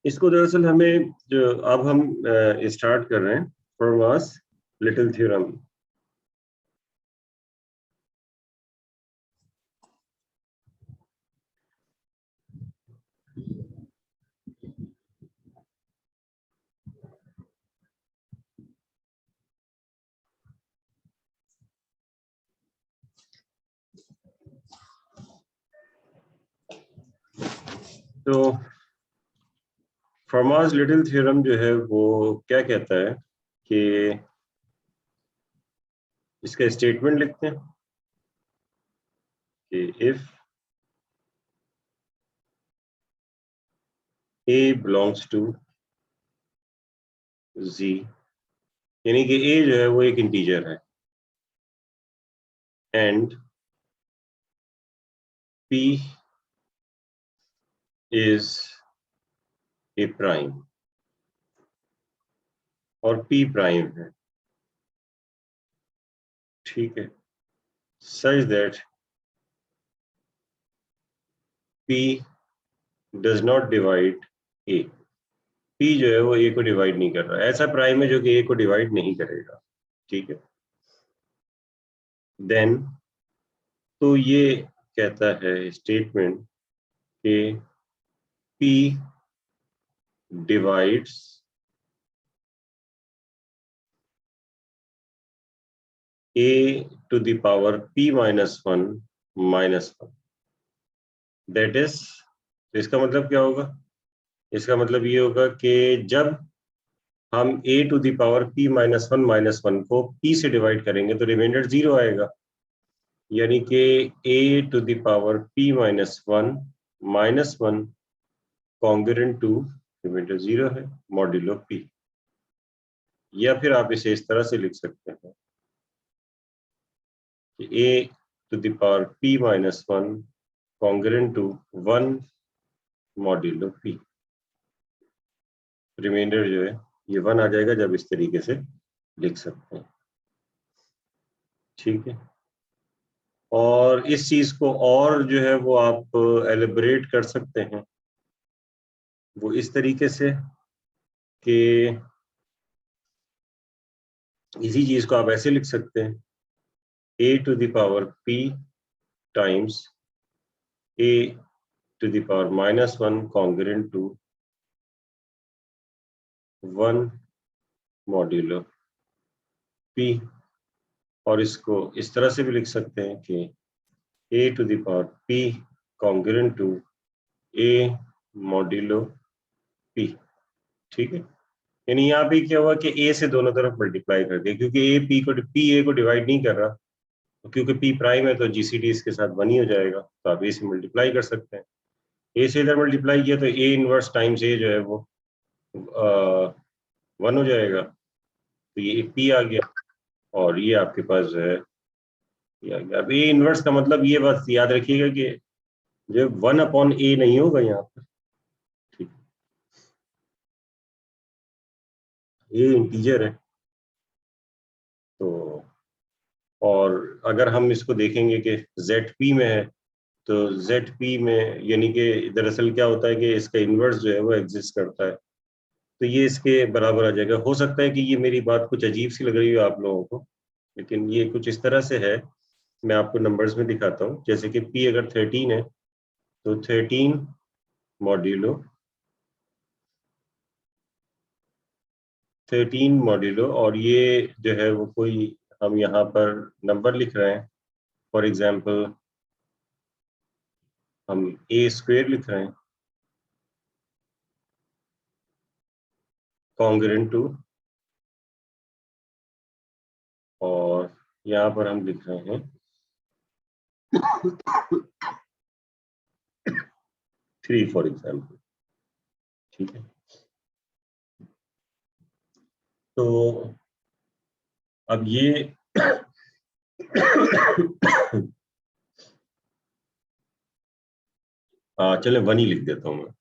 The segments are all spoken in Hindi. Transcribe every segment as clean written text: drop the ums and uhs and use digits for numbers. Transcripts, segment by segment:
इसको दरअसल हमें जो अब हम स्टार्ट कर रहे हैं फर्मास लिटिल थ्योरम। तो फर्मास लिटिल थ्योरम जो है वो क्या कहता है कि इसका स्टेटमेंट लिखते हैं कि if A belongs to Z, यानी कि A जो है वो एक इंटीजर है and P is a prime और P प्राइम है, ठीक है, such that P does not divide A। P जो है वो A को डिवाइड नहीं कर रहा, ऐसा प्राइम है जो कि A को डिवाइड नहीं करेगा, ठीक है। देन तो ये कहता है स्टेटमेंट कि P divides A to the power P minus 1 minus 1, that is, तो इसका मतलब क्या होगा? इसका मतलब ये होगा कि जब हम a to the power p minus one को p से डिवाइड करेंगे तो रिमाइंडर 0 आएगा, यानी कि a to the power p minus one congruent to remainder 0 है मॉड्यूलो p। या फिर आप इसे इस तरह से लिख सकते हैं कि a to the power p minus one congruent to 1 modulo p। Remainder जो है ये 1 आ जाएगा जब इस तरीके से लिख सकते हैं, ठीक है। और इस चीज को और जो है वो आप एलिब्रेट कर सकते हैं वो इस तरीके से कि इसी चीज को आप ऐसे लिख सकते हैं a to the power p times a to the power minus one congruent to 1 modulo p। और इसको इस तरह से भी लिख सकते हैं कि a to the power p congruent to a modulo p, ठीक है। यानी यहाँ पे क्या हुआ कि a से दोनों तरफ मल्टीप्लाई कर दिया, क्योंकि a को डिवाइड नहीं कर रहा, तो क्योंकि p प्राइम है तो जीसीडी इसके साथ 1 ही हो जाएगा, तो आप a से मल्टीप्लाई कर सकते हैं। a से इधर मल्टीप्लाई किया तो a इनवर्स टाइम्स a जो है वो 1 हो जाएगा, तो ये एक p आ गया और ये आपके पास जो है ये आ गया। अब a इनवर्स का मतलब ये बात याद रखिएगा कि जो 1/a नहीं होगा यहाँ पर, ठीक, a इंटीजर है। तो और अगर हम इसको देखेंगे कि ZP में है तो ZP में यानी कि दरअसल क्या होता है कि इसका इन्वर्स जो है वो एग्जिस्ट करता है, तो ये इसके बराबर आ जाएगा। हो सकता है कि ये मेरी बात कुछ अजीब सी लग रही हो आप लोगों को, लेकिन ये कुछ इस तरह से है। मैं आपको नंबर्स में दिखाता हूँ, जैसे कि P अगर 13 है तो 13 मॉड्यूलो 13 और ये जो है वो कोई हम यहाँ पर नंबर लिख रहे हैं, फॉर एग्जाम्पल हम a² लिख रहे हैं कॉन्ग्रुएंट टू, और यहाँ पर हम लिख रहे हैं 3 फॉर एग्जाम्पल, ठीक है। तो अब ये चले 1 ही लिख देता हूं मैं।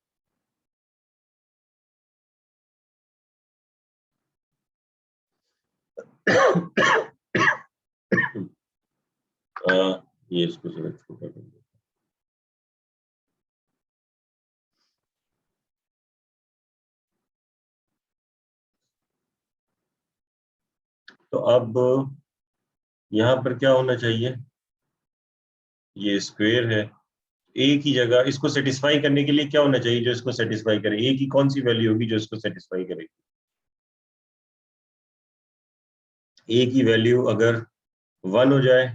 ये इसको सिलेक्ट कर देंगे। तो अब यहाँ पर क्या होना चाहिए, ये स्क्वायर है, ए की जगह इसको सेटिस्फाई करने के लिए क्या होना चाहिए जो इसको सेटिस्फाई करे, ए की कौन सी वैल्यू होगी जो इसको सेटिस्फाई करेगी, ए की वैल्यू अगर 1 हो जाए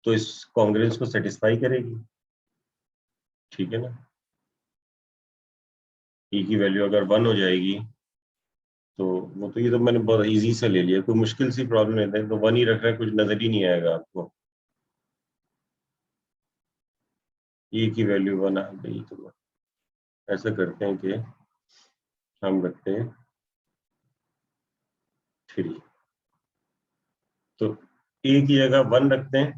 तो इस कॉन्ग्रुएंस को सेटिस्फाई करेगी, ठीक है ना। ए की वैल्यू अगर 1 हो जाएगी तो वो तो, ये तो मैंने बहुत इजी से ले लिया, कोई मुश्किल सी प्रॉब्लम नहीं है, तो 1 ही रख रहा है, कुछ नजर ही नहीं आएगा आपको। ए की वैल्यू 1 आ गई, तो ऐसा करते हैं कि हम रखते हैं 3, तो ए की जगह 1 रखते हैं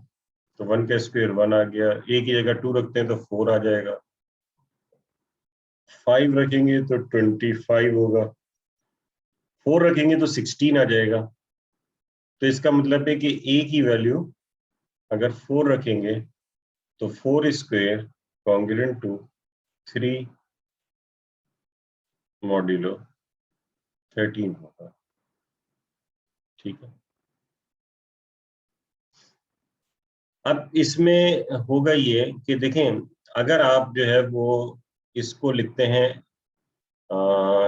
तो 1 का स्क्वायर 1 आ गया, ए की जगह 2 रखते हैं तो 4 आ जाएगा, 5 रखेंगे तो 25 होगा, 4 रखेंगे तो 16 आ जाएगा। तो इसका मतलब है कि ए की वैल्यू अगर 4 रखेंगे तो 4 स्क्वायर कॉन्ग्रुएंट टू 3 मॉड्यूलो 13 होगा, ठीक है। अब इसमें होगा ये कि देखें, अगर आप जो है वो इसको लिखते हैं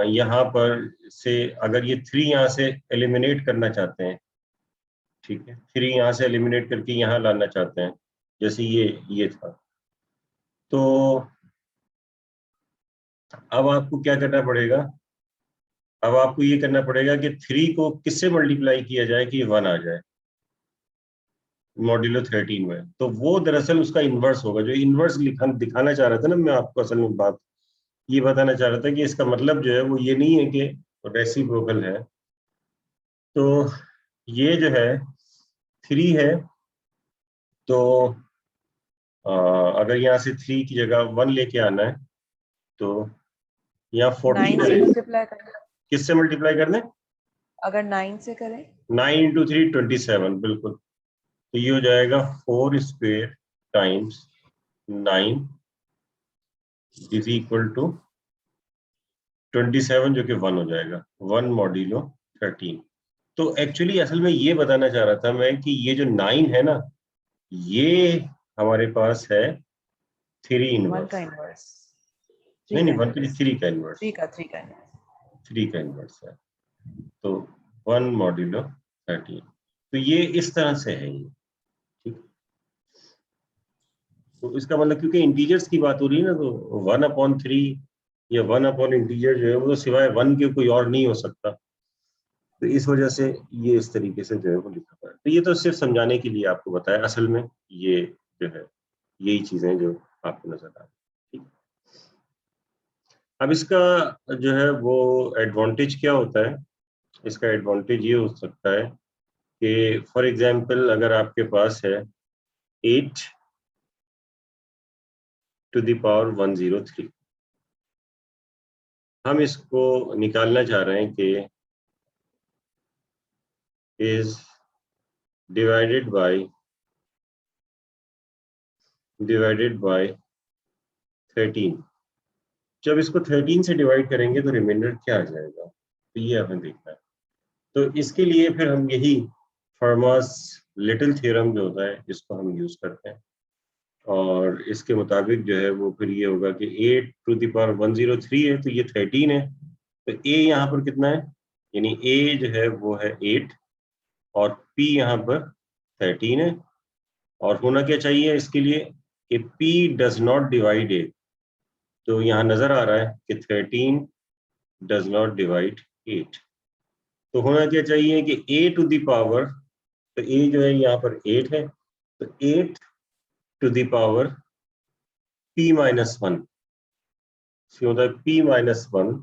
यहाँ पर से, अगर ये 3 यहाँ से एलिमिनेट करना चाहते हैं, ठीक है, 3 यहाँ से एलिमिनेट करके यहाँ लाना चाहते हैं, जैसे ये था, तो अब आपको क्या करना पड़ेगा, अब आपको ये करना पड़ेगा कि 3 को किससे मल्टीप्लाई किया जाए कि 1 आ जाए मॉड्यूलो 13 में, तो वो दरअसल उसका इन्वर्स होगा, जो इन्वर्स दिखाना चाह रहा था ना मैं आपको, असल में बात ये बताना चाह रहा था कि इसका मतलब जो है वो ये नहीं है कि रेसिप्रोकल है। तो ये जो है 3 है, तो अगर यहाँ से 3 की जगह 1 लेके आना है तो यहाँ 14 9 से मल्टीप्लाई करें, किससे मल्टीप्लाई करना है, अगर 9 से करें 9 इंटू 3 27, बिल्कुल, तो ये हो जाएगा 4 square times 9 is equal to 27, जो कि 1 हो जाएगा, 1 मॉड्यूलो 13। तो एक्चुअली असल में ये बताना चाह रहा था मैं कि ये जो 9 है ना, ये हमारे पास है 3 1 इनवर्स, का इनवर्स, नहीं नहीं 1 का 3 का इनवर्स, 3 का इनवर्स, 3 का इनवर्स है, तो 1 मॉड्यूलो 13, तो ये इस तरह से है ये, ठीक। तो इसका मतलब क्योंकि इंटीजर्स की बात हो रही है ना, तो 1/3 या 1 इंटीजर जो है वो तो सिवाय 1 के कोई और नहीं हो सकता, तो इस वजह से ये इस तरीके से जो है वो लिखा हुआ है। तो ये तो सिर्फ समझाने के लिए आपको बताया, असल में ये जो है यही चीजें जो आपको नजर आ रही, ठीक। अब इसका जो है वो एडवांटेज क्या होता है, इसका एडवांटेज ये हो सकता है कि फॉर एग्जांपल अगर आपके पास है 8 टू द पावर 103, हम इसको निकालना चाह रहे हैं कि इज डिवाइडेड बाय 13, जब इसको 13 से डिवाइड करेंगे तो रिमाइंडर क्या आ जाएगा, तो ये हमें देखना है। तो इसके लिए फिर हम यही फर्मास लिटिल थ्योरम जो होता है इसको हम यूज करते हैं, और इसके मुताबिक जो है वो फिर ये होगा कि 8 टू द पावर 103 है तो ये 13 है, तो ए यहाँ पर कितना है, यानी ए जो है वो है 8 और पी यहाँ पर 13 है, और होना क्या चाहिए इसके लिए कि P डज नॉट डिवाइड ए, तो यहाँ नजर आ रहा है कि 13 डज नॉट डिवाइड 8, तो होना क्या चाहिए कि a टू द पावर, तो a जो है यहाँ पर 8 है, तो 8 to the power p minus 1, होता है p माइनस 1,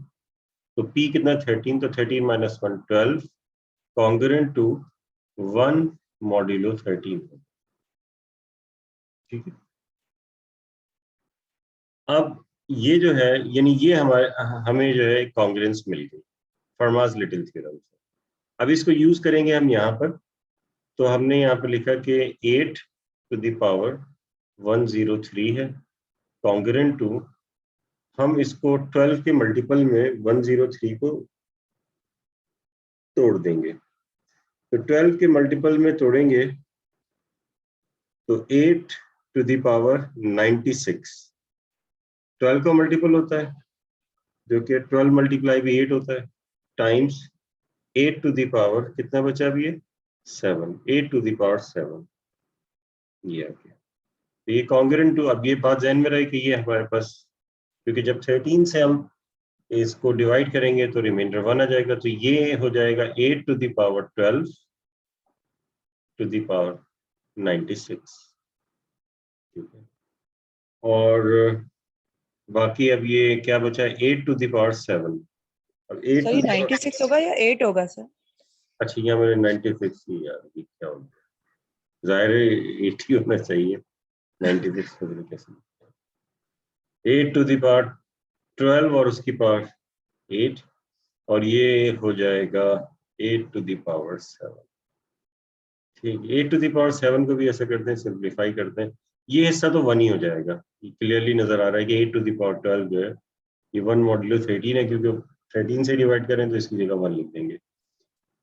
तो p कितना 13, तो 13 माइनस 1 12, कॉन्ग्रुएंट टू 1 मॉड्यूलो 13, ठीक है। अब ये जो है यानी ये हमें जो है कॉन्ग्रुएंस मिल गई फर्मास लिटिल थ्योरम से। अब इसको यूज करेंगे हम यहाँ पर, तो हमने यहाँ पर लिखा कि 8 टू द पावर 103 है, कॉन्ग्रुएंट टू, हम इसको 12 के मल्टीपल में 103 को तोड़ देंगे, तो 12 के मल्टीपल में तोड़ेंगे तो 8 टू द पावर 96 12 का मल्टीपल होता है, जो कि 12 मल्टीप्लाई भी 8 होता है, टाइम्स 8 टू द पावर कितना बचा अभी ये 7, 8 टू द पावर 7 ये आ गया। तो ये कॉन्ग्रेंट टू, अब ये बात ध्यान में रहे कि ये हमारे पास, क्योंकि जब 13 से हम इसको डिवाइड करेंगे तो रिमाइंडर 1 आ जाएगा, तो ये हो जाएगा 8 to the power 12 to the power 96, ठीक है। और बाकी अब ये क्या बचा है 8 टू द पावर 7। अब 8 सर ये 96 होगा या 8 होगा सर? अच्छा यहाँ मैंने 96 ही यार, ये क्या हो गया, जाहिर है 80 होना चाहिए, 96 को मैंने कैसे, 8 टू द पावर 12 और उसकी पावर 8, और ये हो जाएगा 8 टू द पावर 7, ठीक। 8 टू द पावर 7 को भी ऐसा करते हैं, सिंप्लीफाई करते हैं, ये हिस्सा तो 1 ही हो जाएगा, क्लियरली नजर आ रहा है कि 8 टू द पावर 12 जो है ये 1 मॉड्यूलो 13 है, क्योंकि 13 से डिवाइड करें तो इसकी जगह 1 लिख देंगे।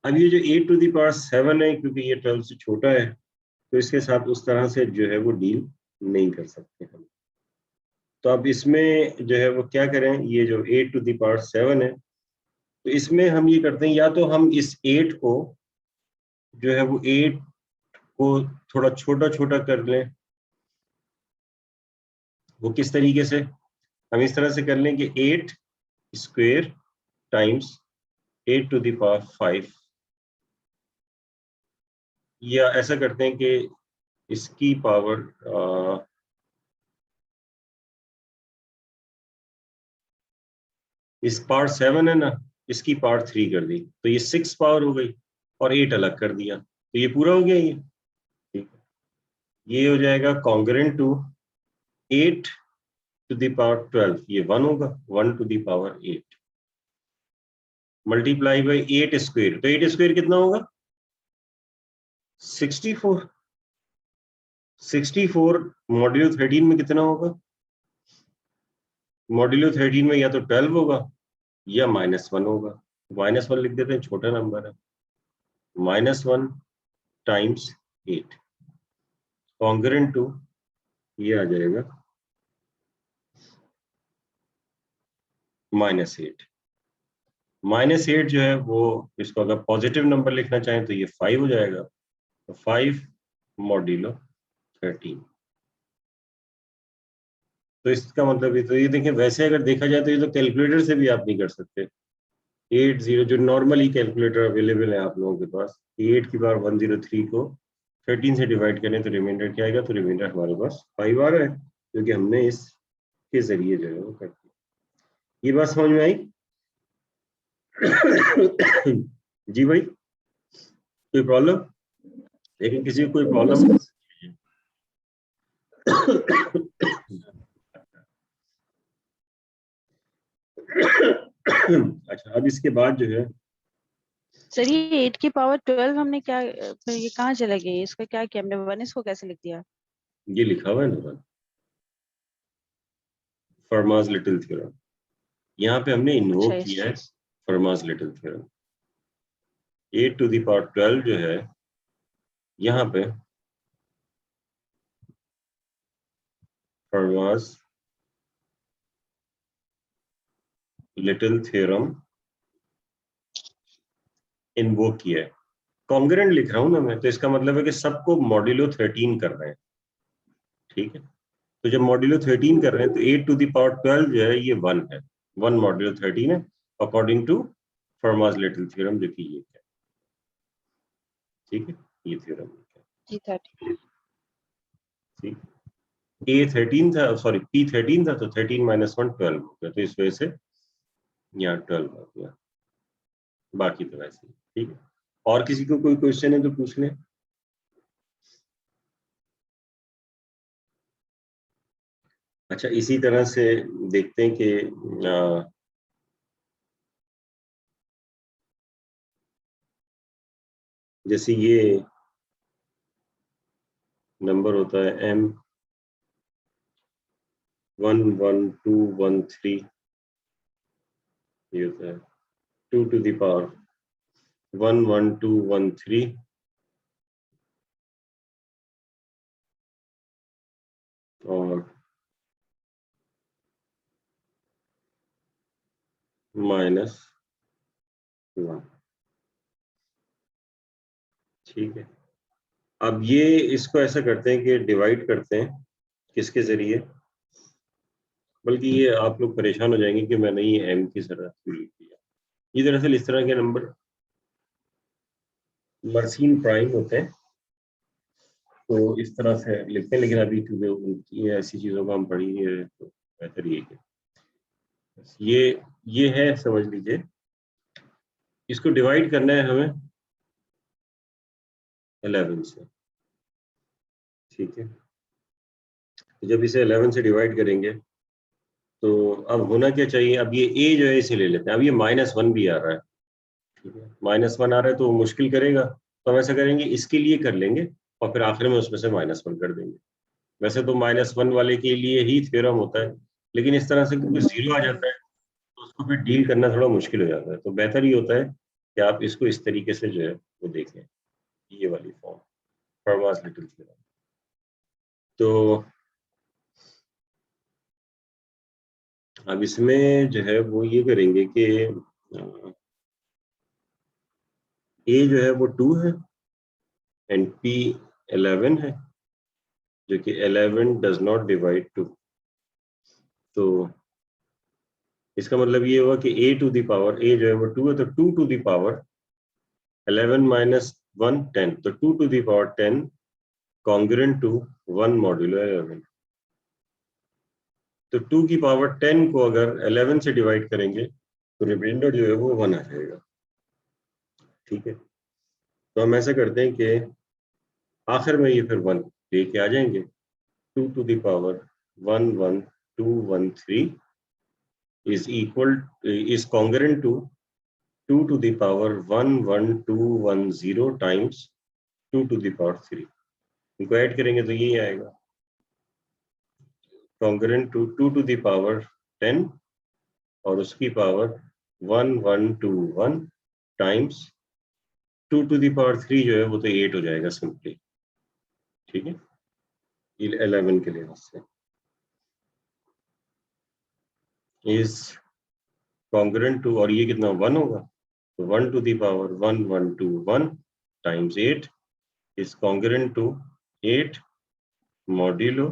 अब ये जो 8 टू द पावर 7 है, क्योंकि ये 12 से छोटा है, तो इसके साथ उस तरह से जो है वो डील नहीं कर सकते हम। तो अब इसमें जो है वो क्या करें, ये जो 8 टू द पावर 7 है, तो इसमें हम ये करते हैं, या तो हम इस 8 को जो है वो 8 को थोड़ा छोटा छोटा कर लें। वो किस तरीके से, हम इस तरह से कर लें कि 8 square times 8 to the power 5, या ऐसा करते हैं कि इसकी पावर इस पावर 7 है ना, इसकी पावर 3 कर दी, तो ये 6 पावर हो गई, और 8 अलग कर दिया, तो ये पूरा हो गया ये, ठीक है। ये हो जाएगा congruent to 8 to the power 12, ये 1 होगा, 1 to the power 8 multiply by 8 square, तो 8 स्क्वायर कितना होगा 64, 64 मॉड्यूलो 13 में कितना होगा, मॉड्यूलो 13 में या तो 12 होगा या -1 होगा, -1 लिख देते हैं, छोटा नंबर है, -1 टाइम्स 8 कॉन्ग्रेंट टू ये आ जाएगा -8। -8 जो है वो, इसको अगर पॉजिटिव नंबर लिखना चाहें तो ये 5 हो जाएगा, तो 5 मॉड्यूलो 13। तो इसका मतलब ये, तो ये देखिए वैसे अगर देखा जाए तो ये तो कैलकुलेटर से भी आप नहीं कर सकते, 80 जो नॉर्मली कैलकुलेटर अवेलेबल है आप लोगों के पास, 8 की पावर 103 को 13 से डिवाइड करें तो रिमाइंडर क्या आएगा, तो रिमाइंडर हमारे पास 5 आ रहा है, क्योंकि हमने इसके जरिए जो है वो कर दिया। ये बात समझ में आई? जी भाई, कोई प्रॉब्लम? लेकिन किसी को कोई प्रॉब्लम? अच्छा, अब इसके बाद जो है, सर ये 8 की पावर 12 हमने क्या, फिर ये कहाँ चला गया, इसका क्या किया हमने, 1 इसको कैसे लिख दिया? ये लिखा हुआ है ना फर्मास लिटिल थ्योरम, यहाँ पे हमने इन्वोक अच्छा किया है Fermat's little theorem. 8 to the power 12 जो है यहाँ पे फर्मास लिटिल थ्योरम इन्वोक किया है। कॉन्ग्रेंट लिख रहा हूं ना मैं, तो इसका मतलब है कि सबको मॉड्यूलो 13 कर रहे हैं, ठीक है। तो जब मॉड्यूलो 13 कर रहे हैं तो 8 टू द पावर 12 जो है ये 1 है, 1 मॉड्यूलो 13 है, अकॉर्डिंग टू फर्मास लिटिल थ्योरम, जो कि ये है, ठीक है, ये थ्योरम है, जी 30। ठीक। A13 था, सॉरी P13 था, तो 13 - 1 12 हो गया, तो इस वजह से यहाँ 12 हो गया, बाकी तो वैसे ही, ठीक है। और किसी को कोई क्वेश्चन है तो पूछ लें। अच्छा, इसी तरह से देखते हैं कि जैसे ये नंबर होता है M11213, ये होता है 2 टू द पावर 1 1 2 1 3 और -1। ठीक है, अब ये इसको ऐसा करते हैं कि डिवाइड करते हैं किसके जरिए, बल्कि ये आप लोग परेशान हो जाएंगे कि मैंने ये m की जरूरत क्यों लिख दिया। ये दरअसल इस तरह के नंबर मर्सीन प्राइम होते हैं, तो इस तरह से लिखते हैं, लेकिन अभी क्योंकि उनकी ऐसी चीजों का हम पढ़ेंगे तो बेहतर ये है कि ये है, समझ लीजिए। इसको डिवाइड करना है हमें 11 से। ठीक है, जब इसे 11 से डिवाइड करेंगे तो अब होना क्या चाहिए, अब ये a जो है इसे ले लेते हैं। अब ये -1 भी आ रहा है, ठीक है, -1 आ रहा है तो मुश्किल करेगा, तो हम ऐसा करेंगे इसके लिए कर लेंगे और फिर आखिर में उसमें से -1 कर देंगे। वैसे तो -1 वाले के लिए ही थ्योरम होता है, लेकिन इस तरह से क्योंकि 0 आ जाता है तो उसको फिर डील करना थोड़ा मुश्किल हो जाता है, तो बेहतर ये होता है कि आप इसको इस तरीके से जो है वो देखें, ये वाली फॉर्म, फर्मास लिटिल थ्योरम। तो अब इसमें जो है वो ये करेंगे कि a जो है वो 2 है एंड p 11 है, जो कि 11 डज नॉट डिवाइड 2। तो इसका मतलब ये हुआ कि a to the power a जो है वो 2 है, तो 2 टू द पावर 11 माइनस 1 10, तो 2 to the power 10 congruent to 1 modulo 11। तो 2 की पावर 10 को अगर 11 से डिवाइड करेंगे तो रिमाइंडर जो है वो 1 आ जाएगा। ठीक है, तो हम ऐसा करते हैं कि आखिर में ये फिर 1 लेके आ जाएंगे। 2 to the power 1 1 2 1 3 is congruent to 2 to the power 1 1 2 1 0 times 2 to the power 3। इनको ऐड करेंगे तो ये आएगा congruent to 2 to the power 10 और उसकी power 1 1 2 1 times 2 to the power 3 जो है वो तो 8 हो जाएगा सिंपली। ठीक है, 11 के लिहाज से इज congruent to, और ये कितना 1 होगा, तो 1 to the power 1 1 2 1 times 8 is congruent to 8 modulo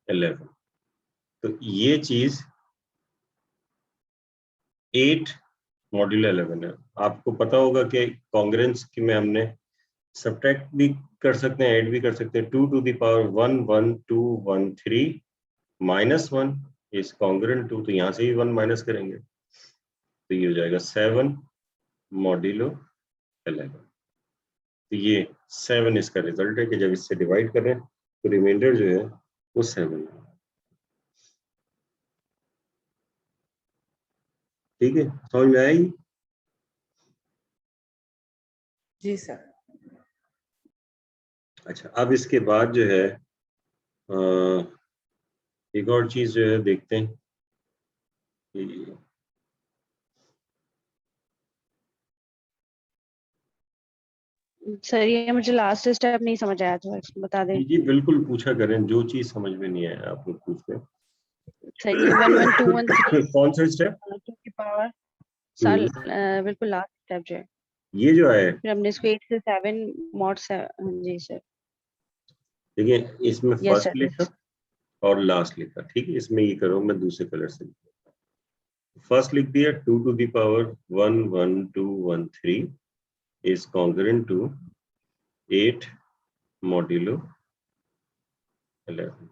11। तो ये चीज 8 मॉड्यूलो 11 है। आपको पता होगा कि कॉन्ग्रेंस में हमने सब्ट्रैक्ट भी कर सकते हैं, ऐड भी कर सकते हैं। 2 to the power 1 1 2 1 3 -1 is congruent to, तो यहाँ से ही 1 माइनस करेंगे तो ये हो जाएगा 7 मॉड्यूलो 11। तो ये 7 इसका रिजल्ट है कि जब इससे डिवाइड करें तो रिमाइंडर जो है वो 7 है। ठीक है, समझ में आई? जी सर। अच्छा, अब इसके बाद जो है एक और चीज जो है देखते हैं कि सर ये मुझे लास्ट स्टेप नहीं समझ आया, तो इसको बता दें। जी बिल्कुल पूछा करें, जो चीज समझ में नहीं आया आप लोग पूछ लें। सर ये 1 1 2 1 3 कौन सा स्टेप? 2 की पावर सर बिल्कुल लास्ट स्टेप जो है, ये जो है, फिर हमने इसको 8 से 7 मॉड से। जी सर। देखिए इसमें यस फर्स्ट सर। लिखा और लास्ट लिखा। ठीक है, इसमें ये करो, मैं दूसरे कलर से लिखूंगा। फर्स्ट लिख दिया 2 to the power 1 1 2 1 3 is congruent to 8 modulo 11।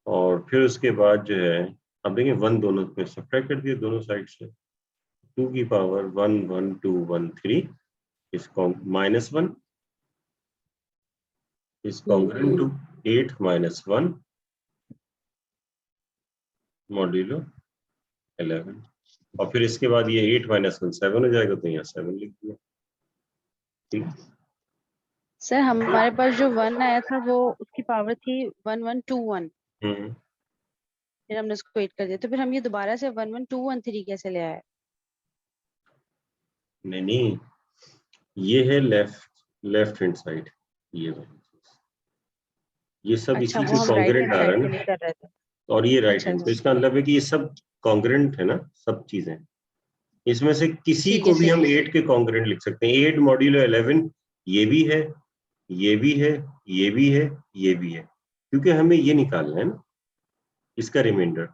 और फिर उसके बाद जो है, अब देखिए 1 दोनों में सब्ट्रैक्ट कर दिए दोनों साइड से। 2 की power 1 1 2 1 3 is -1 is congruent to 8 minus 1 modulo 11। और फिर इसके बाद ये 8 माइनस 1 7 हो जाएगा, तो यहाँ 7 लिख दिया। ठीक है, सर हमारे पास जो 1 आया था वो उसकी पावर थी 1 1 2 1। हम्म फिर हमने उसको 8 कर दिया, तो फिर हम ये दोबारा से 1 1 2 1 3 कैसे ले आए? नहीं नहीं, ये है लेफ्ट हैंड साइड, ये वाली चीज, ये सब अच्छा, इसी वो के हम राइट कॉन्ग्रेंट हैंड आ रहा साइड है के ना, लिए कर रहे थे। और ये राइट अच्छा हैंड, तो अच्छा, इसका मतलब है कि ये सब कॉन्ग्रेंट है ना, सब चीजें। इसमें से किसी ठीक है को भी सही हम है। 8 के कॉन्ग्रेंट लिख सकते हैं। 8 मॉड्यूलो 11 ये भी है, ये भी है, ये भी है, ये भी है, क्योंकि हमें ये निकालना है ना इसका रिमाइंडर,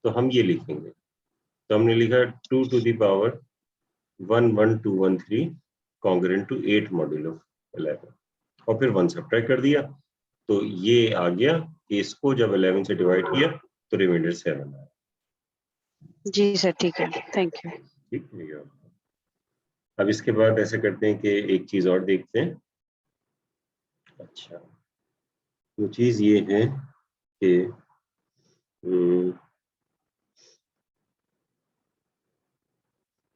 तो हम ये लिखेंगे। तो हमने लिखा 2 to the power 1 1 2 1 3 congruent to 8 modulo 11, और फिर 1 सब्ट्रैक्ट कर दिया, तो ये आ गया कि इसको जब 11 से डिवाइड किया तो रिमाइंडर 7 आया। जी सर, ठीक है, थैंक यू। ठीक है। अब इसके बाद ऐसे करते हैं कि एक चीज और देखते हैं। अच्छा, वो चीज ये है कि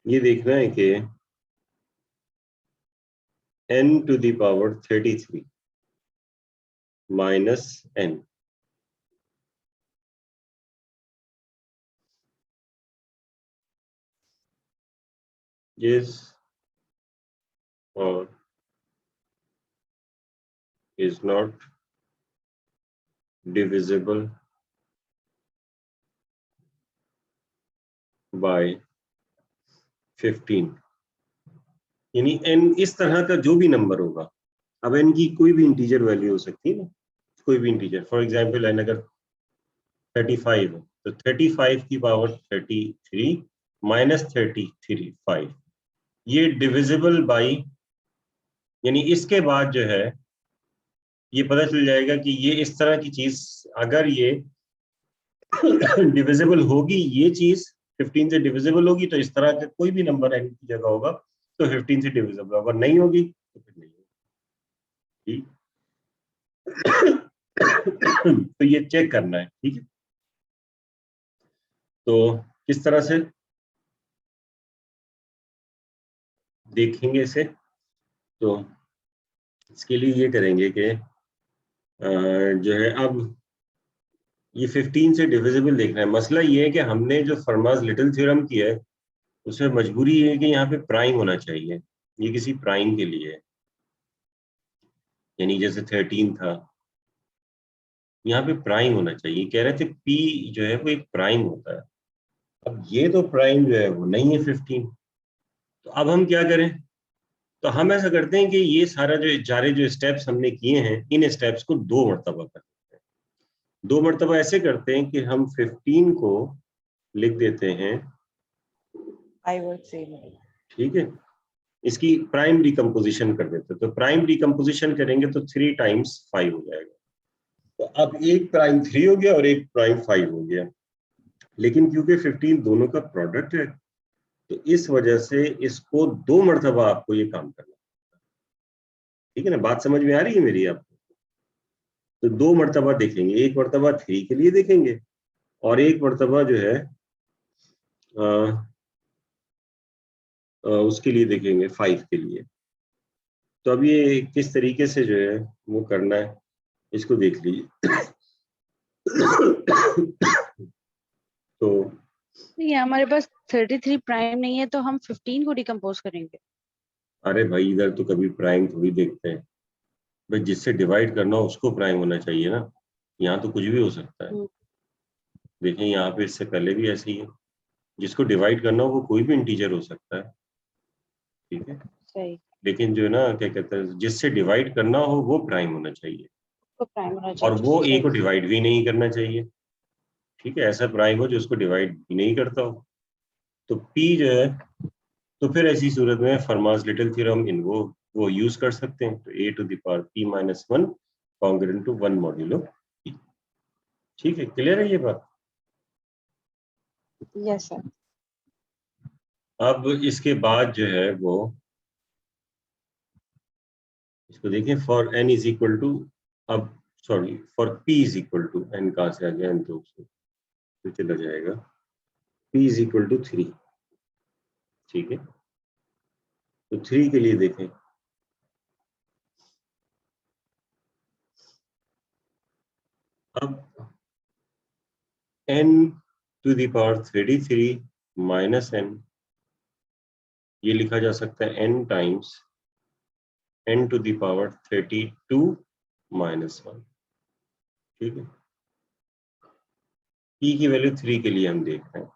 ये देखना है कि n to the power 33 minus n is or is not divisible by 15। यानी n इस तरह का जो भी नंबर होगा, अब n की कोई भी इंटीजर वैल्यू हो सकती है ना, कोई भी इंटीजर, फॉर एग्जांपल n अगर 35 है तो 35 की पावर 33 माइनस 35 ये डिविजिबल बाई, यानी इसके बाद जो है ये पता चल जाएगा कि ये इस तरह की चीज अगर ये डिविजिबल होगी, ये चीज 15 से डिविजिबल होगी तो इस तरह का कोई भी नंबर n की जगह होगा तो 15 से डिविजिबल होगा, नहीं होगी तो फिर नहीं होगी। ठीक, तो ये चेक करना है। ठीक है, तो किस तरह से देखेंगे इसे, तो इसके लिए ये करेंगे कि जो है अब ये 15 से डिविजिबल देखना है। मसला ये है कि हमने जो फर्मास लिटिल थ्योरम किया है उसमें मजबूरी ये है कि यहाँ पे प्राइम होना चाहिए, ये किसी प्राइम के लिए है, यानी जैसे 13 था, यहाँ पे प्राइम होना चाहिए। कह रहे थे P जो है वो एक प्राइम होता है, अब ये तो प्राइम जो है वो नहीं है 15, तो अब हम क्या करें? तो हम ऐसा करते हैं कि ये सारा जो स्टेप्स हमने किए हैं इन स्टेप्स को 2 मरतबा करते हैं। 2 मरतबा ऐसे करते हैं कि हम 15 को लिख देते हैं, I would say no. ठीक है, इसकी प्राइम डिकम्पोजिशन कर देते हैं। तो प्राइम डिकम्पोजिशन करेंगे तो 3 टाइम्स 5 हो जाएगा। तो अब एक प्राइम 3 हो गया और एक प्राइम 5 हो गया, लेकिन क्योंकि 15 दोनों का प्रोडक्ट है तो इस वजह से इसको 2 मरतबा आपको ये काम करना। ठीक है ना, बात समझ में आ रही है मेरी आपको? तो 2 मरतबा देखेंगे, एक मरतबा 3 के लिए देखेंगे और एक मरतबा जो है उसके लिए देखेंगे 5 के लिए। तो अब ये किस तरीके से जो है वो करना है इसको देख लीजिए। तो नहीं, हमारे पास 33 प्राइम नहीं है, तो हम 15 को डिकम्पोज करेंगे। अरे भाई इधर तो कभी प्राइम थोड़ी देखते हैं भाई, जिससे डिवाइड करना हो उसको प्राइम होना चाहिए ना, यहाँ तो कुछ भी हो सकता है। देखें यहाँ पे इससे पहले भी ऐसे ही है, जिसको डिवाइड करना हो वो कोई भी इंटीजर हो सकता है। ठीक है, सही, लेकिन जो है ना क्या कहते हैं, जिससे डिवाइड करना हो वो प्राइम होना चाहिए, तो प्राइम होना और चाहिए। वो ए को सही, डिवाइड भी नहीं करना चाहिए। ठीक है, ऐसा प्राइम हो जो उसको डिवाइड भी नहीं करता हो। तो पी जो है, तो फिर ऐसी सूरत में फर्मास लिटिल थ्योरम इन वो यूज कर सकते हैं। तो A to the power P minus 1 congruent to 1 modulo P. ठीक है, क्लियर है ये बात? Yes sir. अब इसके बाद जो है वो इसको देखें, for N is equal to, अब sorry for P is equal to, N कहाँ से आ गया, एन तो चला जाएगा, पी इज इक्वल टू 3। ठीक है, तो 3 के लिए देखें, अब n to the power 33 minus n, ये लिखा जा सकता है n times n to the power 32 minus 1। ठीक है, p की वैल्यू 3 के लिए हम देख रहे हैं,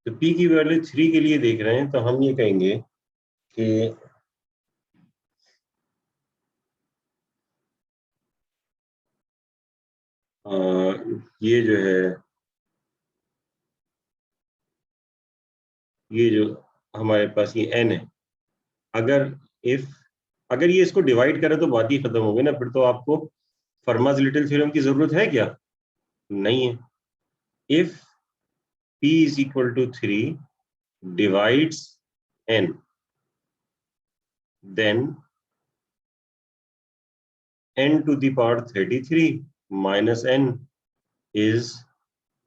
तो p की वैल्यू 3 के लिए देख रहे हैं, तो हम ये कहेंगे कि ये जो है, ये जो हमारे पास ये n है, अगर ये इसको डिवाइड करे तो बात ही खत्म हो गई ना, फिर तो आपको फर्मा's लिटिल थ्योरम की जरूरत है क्या? नहीं है। If p is equal to 3 divides n, then n to the power 33 minus n is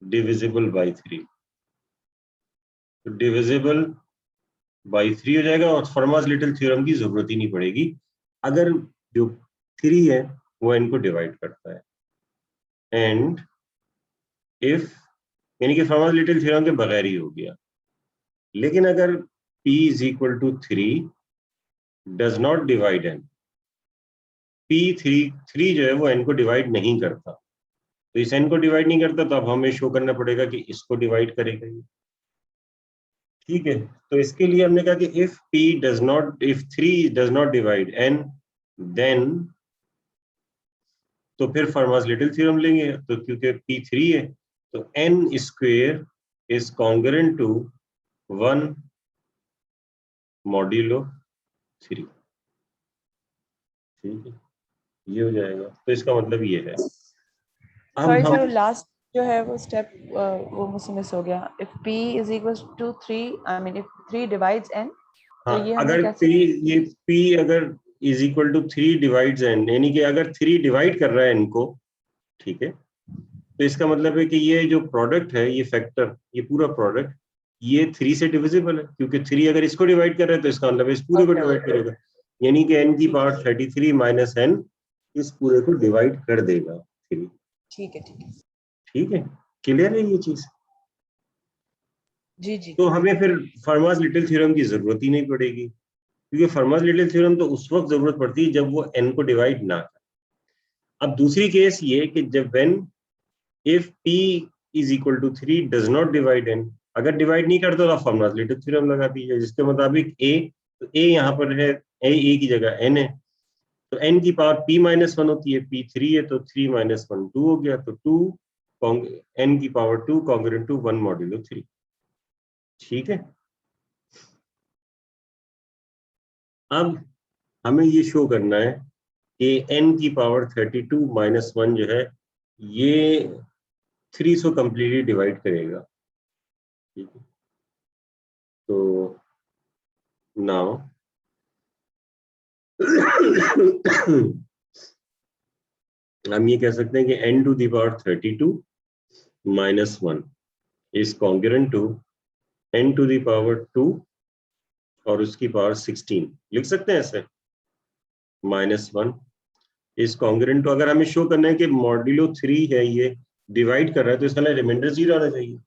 divisible by 3। तो डिविजिबल बाई 3 हो जाएगा और फर्मा's लिटिल थ्योरम की जरूरत ही नहीं पड़ेगी अगर जो 3 है वो n को डिवाइड करता है। एंड इफ, यानी कि फर्मा's लिटिल थ्योरम के बगैर ही हो गया। लेकिन अगर p is equal to 3 does not divide n, p3 जो है वो n को डिवाइड नहीं करता, तो इस n को डिवाइड नहीं करता, तो अब हमें शो करना पड़ेगा कि इसको डिवाइड करेगा ये। ठीक है, तो इसके लिए हमने कहा कि if 3 does not divide n, then, तो फिर फर्मा's लिटिल थ्योरम लेंगे, तो क्योंकि p3 है तो n square is congruent to 1 modulo 3। ठीक है, ये हो जाएगा, तो इसका मतलब ये है। अब सॉरी हम सर, लास्ट जो है वो स्टेप वो मुझसे मिस हो गया। If p is equal to 3, I mean if 3 divides n, तो हाँ, ये हमने अगर कैसे? ये p अगर is equal to 3 divides n, यानी कि अगर 3 डिवाइड कर रहा है n को, ठीक है, तो इसका मतलब है कि ये जो प्रोडक्ट है, ये फैक्टर, ये पूरा प्रोडक्ट, ये 3 से डिविजिबल है, क्योंकि 3 अगर इसको डिवाइड कर रहा है तो इसका मतलब इस पूरे को डिवाइड करेगा, यानी कि n की पावर 33 माइनस n इस पूरे को डिवाइड कर देगा 3। ठीक है, ठीक है ठीक है, क्लियर है ये चीज? जी जी। तो हमें फिर फर्मा's लिटिल थ्योरम की जरूरत ही नहीं पड़ेगी, क्योंकि फर्मा's लिटिल थ्योरम तो उस वक्त जरूरत पड़ती है जब वो n को डिवाइड ना करे। अब दूसरी केस ये कि जब when if p is equal to 3 does not divide n, अगर डिवाइड नहीं करता तो फर्मा's लिटिल थ्योरम लगा दीजिए, जिसके मुताबिक a, तो a यहाँ पर है, a की जगह n है, तो n की पावर p माइनस 1 होती है, p 3 है, तो 3 माइनस 1 2 हो गया, तो 2 n की पावर 2 कॉन्ग्रुएंट टू 1 मॉड्यूलो 3। ठीक है, अब हमें ये शो करना है कि n की पावर 32 माइनस 1 जो है ये 3 को कंप्लीटली डिवाइड करेगा। ठीक है, तो नाउ हम ये कह सकते हैं कि n to the power 32 minus 1 is congruent to n to the power 2 और उसकी पावर 16, लिख सकते हैं ऐसे, माइनस 1 इज कॉन्ग्रुएंट टू, अगर हमें शो करना है कि मॉड्यूलो 3 है ये डिवाइड कर रहा है, तो इसका रिमाइंडर 0 आना चाहिए।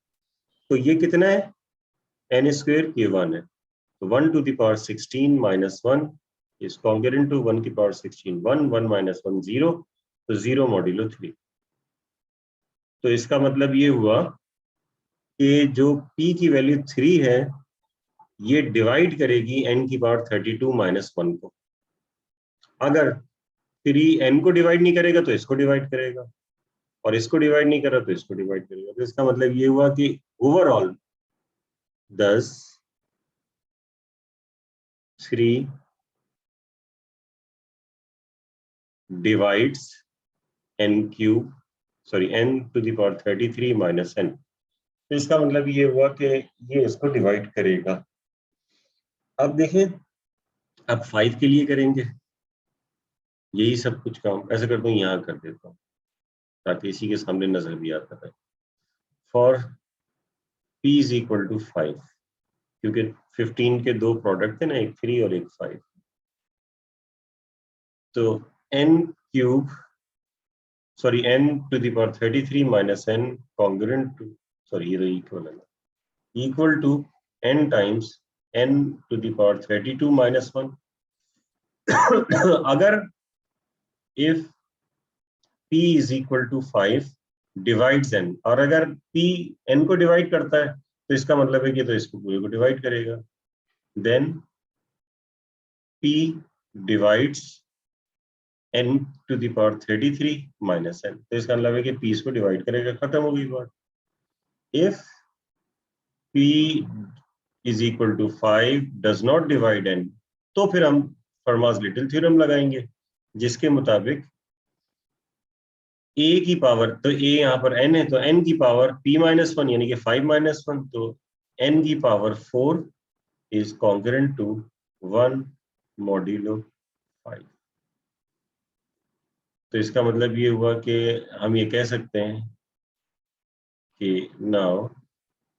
तो ये कितना है, n स्क्वायर, ये 1 है, तो 1 to the power 16 minus 1 is congruent to 1 की पावर 16 1, 1 माइनस 1 0, तो 0 मॉड्यूलो 3। तो इसका मतलब ये हुआ कि जो p की वैल्यू 3 है ये डिवाइड करेगी n की पावर 32 माइनस 1 को। अगर 3 n को डिवाइड नहीं करेगा तो इसको डिवाइड करेगा, और इसको डिवाइड नहीं कर रहा तो इसको डिवाइड करेगा, तो इसका मतलब ये हुआ कि overall 10 3 divides n cube, sorry n to the power 33 minus n, तो इसका मतलब ये हुआ कि ये इसको डिवाइड करेगा। अब देखें, अब 5 के लिए करेंगे यही सब कुछ काम, ऐसे करता हूँ यहाँ कर देता हूँ ताकि इसी के सामने नजर भी आता है। For p is equal to 5, क्योंकि 15 के दो प्रोडक्ट थे ना, एक 3 और एक 5, तो n cube sorry n to the power 33 minus n congruent to, sorry ये तो इक्वल है, equal to n times n to the power 32 minus 1. अगर if p is equal to 5 divides n, और अगर p n को डिवाइड करता है तो इसका मतलब है कि तो इसको पूरे को डिवाइड करेगा, then p divides n to the power 33 minus n, तो इसका मतलब है कि p इसको डिवाइड करेगा, खत्म हो गई बात. if p is equal to 5 does not divide n, तो फिर हम फर्मास लिटिल थ्योरम लगाएंगे जिसके मुताबिक a की पावर, तो a यहाँ पर n है तो n की पावर p माइनस 1 यानी कि 5 माइनस 1, तो n की power 4 is concurrent to 1 modulo 5. तो इसका मतलब ये हुआ कि हम ये कह सकते हैं कि now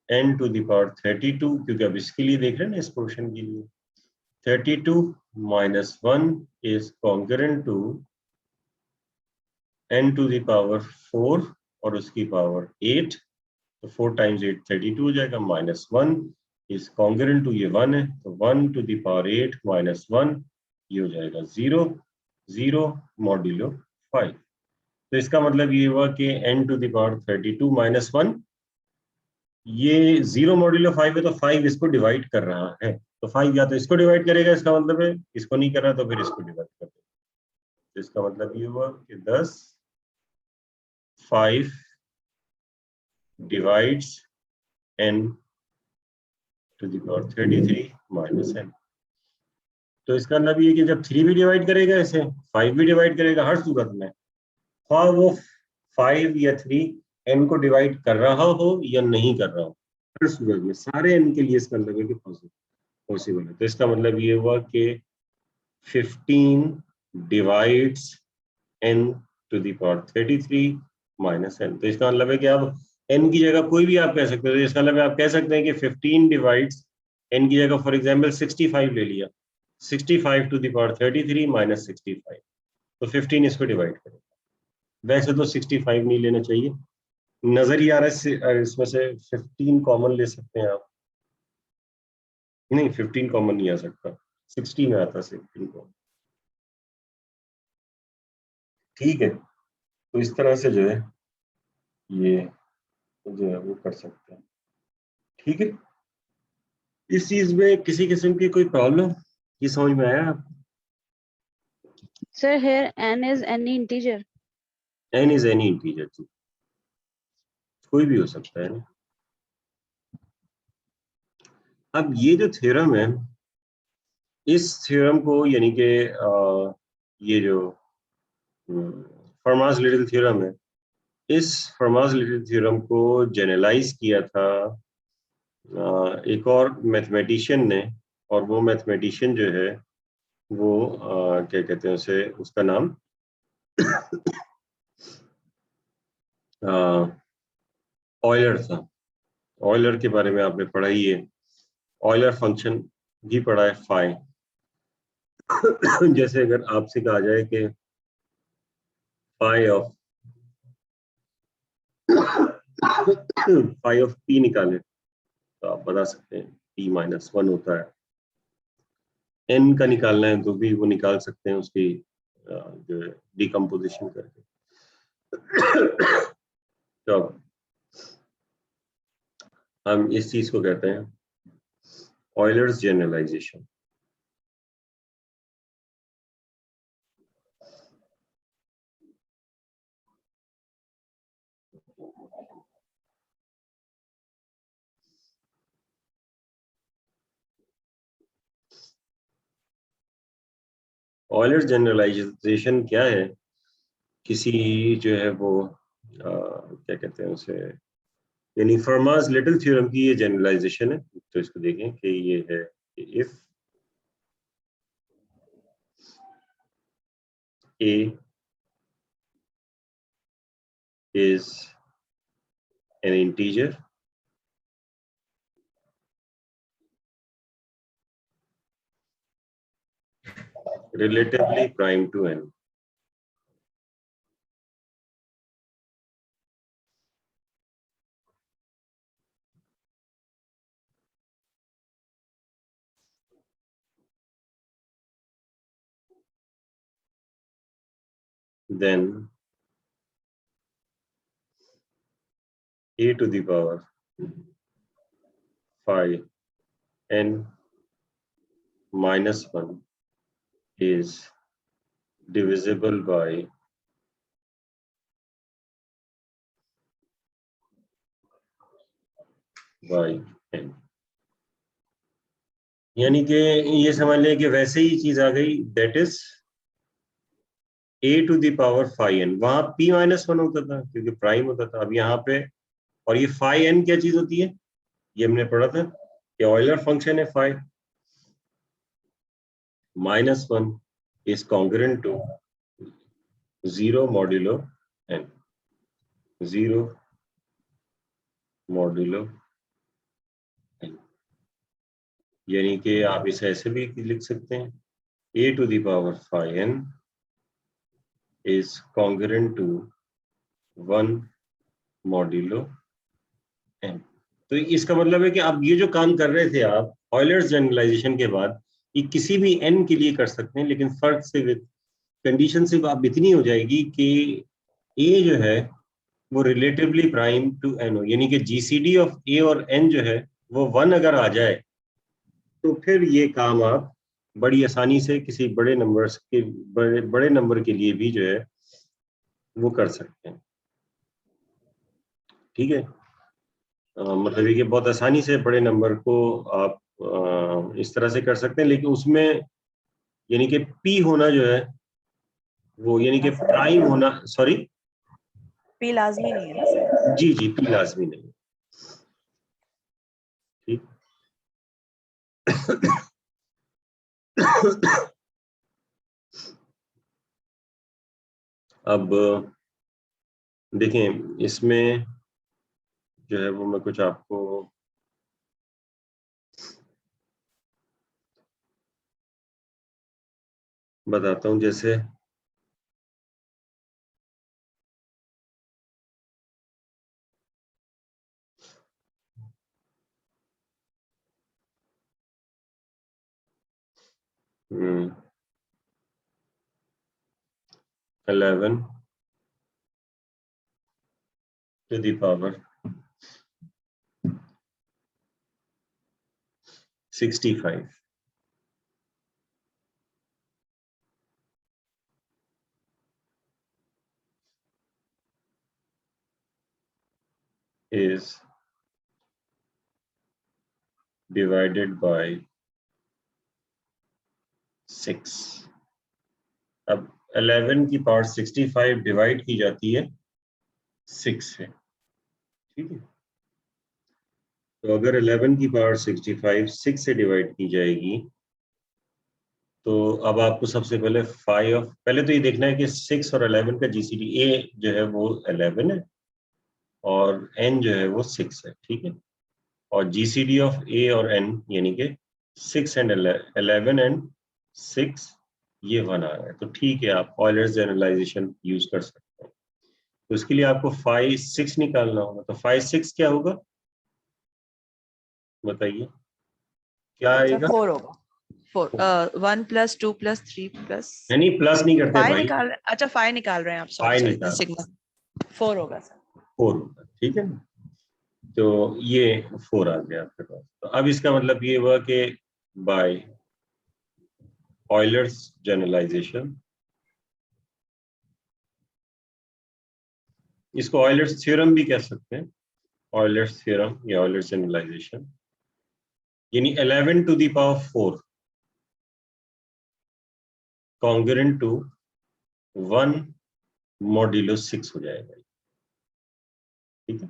n to the power 32, क्योंकि अब इसके लिए देख रहे हैं ना इस पोर्शन के लिए, 32 minus 1 is concurrent to n to the power 4 और उसकी पावर 8, तो 4 टाइम्स 8 32 हो जाएगा, माइनस 1 इज कॉन्ग्रुएंट टू, ये 1 है तो 1 टू द पावर 8 माइनस 1 ये हो जाएगा 0, 0 मॉड्यूलो 5. तो इसका मतलब ये हुआ कि n to the power 32 minus 1, ये 0 मॉड्यूलो 5 है तो 5 इसको डिवाइड कर रहा है, तो 5 या तो इसको डिवाइड करेगा, इसका मतलब है इसको नहीं कर रहा तो फिर इसको डिवाइड कर देगा. तो इसका मतलब ये हुआ कि 10 5 divides n to the power 33 minus n. तो इसका मतलब ये कि जब 3 भी डिवाइड करेगा इसे, 5 भी डिवाइड करेगा, हर सूरत में हाँ वो 5 या 3 n को डिवाइड कर रहा हो या नहीं कर रहा हो, हर सूरत में सारे n के लिए इसका मतलब है कि पॉसिबल है. तो इसका मतलब ये हुआ कि 15 divides n to the power 33 minus n. तो इसका मतलब है कि अब n की जगह कोई भी आप कह सकते हो, तो इसका मतलब आप कह सकते हैं कि 15 डिवाइड्स n की जगह फॉर एग्जांपल 65 ले लिया, 65 to the power 33 minus 65, तो 15 इसको डिवाइड करेगा. वैसे तो 65 नहीं लेना चाहिए, नजर ही आ रहा है इसमें से 15 कॉमन ले सकते हैं आप, नहीं 15 कॉमन नहीं आ सकता, 60 में आता 16 कॉमन. ठीक है, तो इस तरह से जो है ये जो है वो कर सकते हैं. ठीक है, इस चीज में किसी किस्म की कोई प्रॉब्लम ये समझ में आया आपको? Sir, here n is any integer. n is any integer, कोई भी हो सकता है ना. अब ये जो थ्योरम है, इस थ्योरम को यानी कि ये जो फर्मास लिटिल थ्योरम है, इस फर्मास लिटिल थ्योरम को जनरलाइज किया था एक और मैथमेटिशियन ने, और वो मैथमेटिशियन जो है वो क्या कहते हैं उसे, उसका नाम ऑयलर था. ऑयलर के बारे में आपने पढ़ा ही है, ऑयलर फंक्शन भी पढ़ा है फाई. जैसे अगर आपसे कहा जाए कि फाई ऑफ पी निकाले, तो आप बता सकते हैं p माइनस 1 होता है. n का निकालना है तो भी वो निकाल सकते हैं उसकी जो है डिकम्पोजिशन करके. तो हम इस चीज को कहते हैं ऑयलर्स जनरलाइजेशन. ऑयलर्स जनरलाइजेशन क्या है, किसी जो है वो क्या कहते हैं उसे, यानी फर्मास लिटिल थ्योरम की ये जनरलाइजेशन है. तो इसको देखें कि ये है if a is an integer relatively prime to n, then a to the power phi n minus 1 is divisible by n। यानी कि ये समझ लें कि वैसे ही चीज आ गई, that is a to the power phi n। वहां p माइनस 1 होता था क्योंकि प्राइम होता था, अब यहाँ पे, और ये फाई n क्या चीज होती है, ये हमने पढ़ा था कि ऑयलर फंक्शन है phi minus 1 is congruent to 0 modulo n, 0 modulo n। यानी कि आप इसे ऐसे भी लिख सकते हैं, a to the power phi n is congruent to 1 modulo n। तो इसका मतलब है कि आप ये जो काम कर रहे थे आप ऑयलर्स जनरलाइजेशन के बाद, ये किसी भी n के लिए कर सकते हैं, लेकिन फर्क सिर्फ कंडीशन सिर्फ आप इतनी हो जाएगी कि a जो है वो रिलेटिवली प्राइम टू n हो, यानी कि जीसीडी ऑफ a और n जो है वो 1 अगर आ जाए तो फिर ये काम आप बड़ी आसानी से किसी बड़े नंबर्स के बड़े नंबर के लिए भी जो है वो कर सकते हैं। ठीक है, मतलब ये कि बहुत आसानी से बड़े नंबर को आप इस तरह से कर सकते हैं, लेकिन उसमें यानी कि p होना जो है वो यानी कि प्राइम होना, सॉरी p लाजमी नहीं है ना सर? जी जी, p लाजमी नहीं। ठीक अब देखें, इसमें जो है वो मैं कुछ आपको बताता हूँ, जैसे हम्म 11 to the power 65 is divided by 6। अब 11 की पावर 65 डिवाइड की जाती है 6 से। ठीक है, तो अगर 11 की पावर 65 6 से डिवाइड की जाएगी तो अब आपको सबसे पहले पहले तो ये देखना है कि 6 और 11 का जीसीडी, a जो है वो 11 है और n जो है वो 6 है। ठीक है, और जीसीडी ऑफ a और n यानी कि 6 एंड 11 एंड 6 ये 1 आ रहा है, तो ठीक है, आप ऑयलर्स जनरलाइजेशन यूज कर सकते हैं। तो इसके लिए आपको 5 6 निकालना होगा, तो 5 6 क्या होगा बताइए, क्या आएगा? 4 होगा। 4 1 + 2 + 3 + नहीं, प्लस नहीं करते 5 भाई, निकाल रहे, अच्छा 5 निकाल रहे हैं आप, सॉरी 5 सॉरी, निकाल, सिग्मा 4 होगा सर। 4 होगा। ठीक है ना, तो ये 4 आ गया आपके पास। तो अब इसका मतलब ये हुआ कि बाय ऑयलर्स जनरलाइजेशन, इसको ऑयलर्स थ्योरम भी कह सकते हैं, ऑयलर्स थ्योरम या ऑयलर्स जनरलाइजेशन, यानी 11 to the power 4 congruent to 1 modulo 6 हो जाएगा। ठीक है,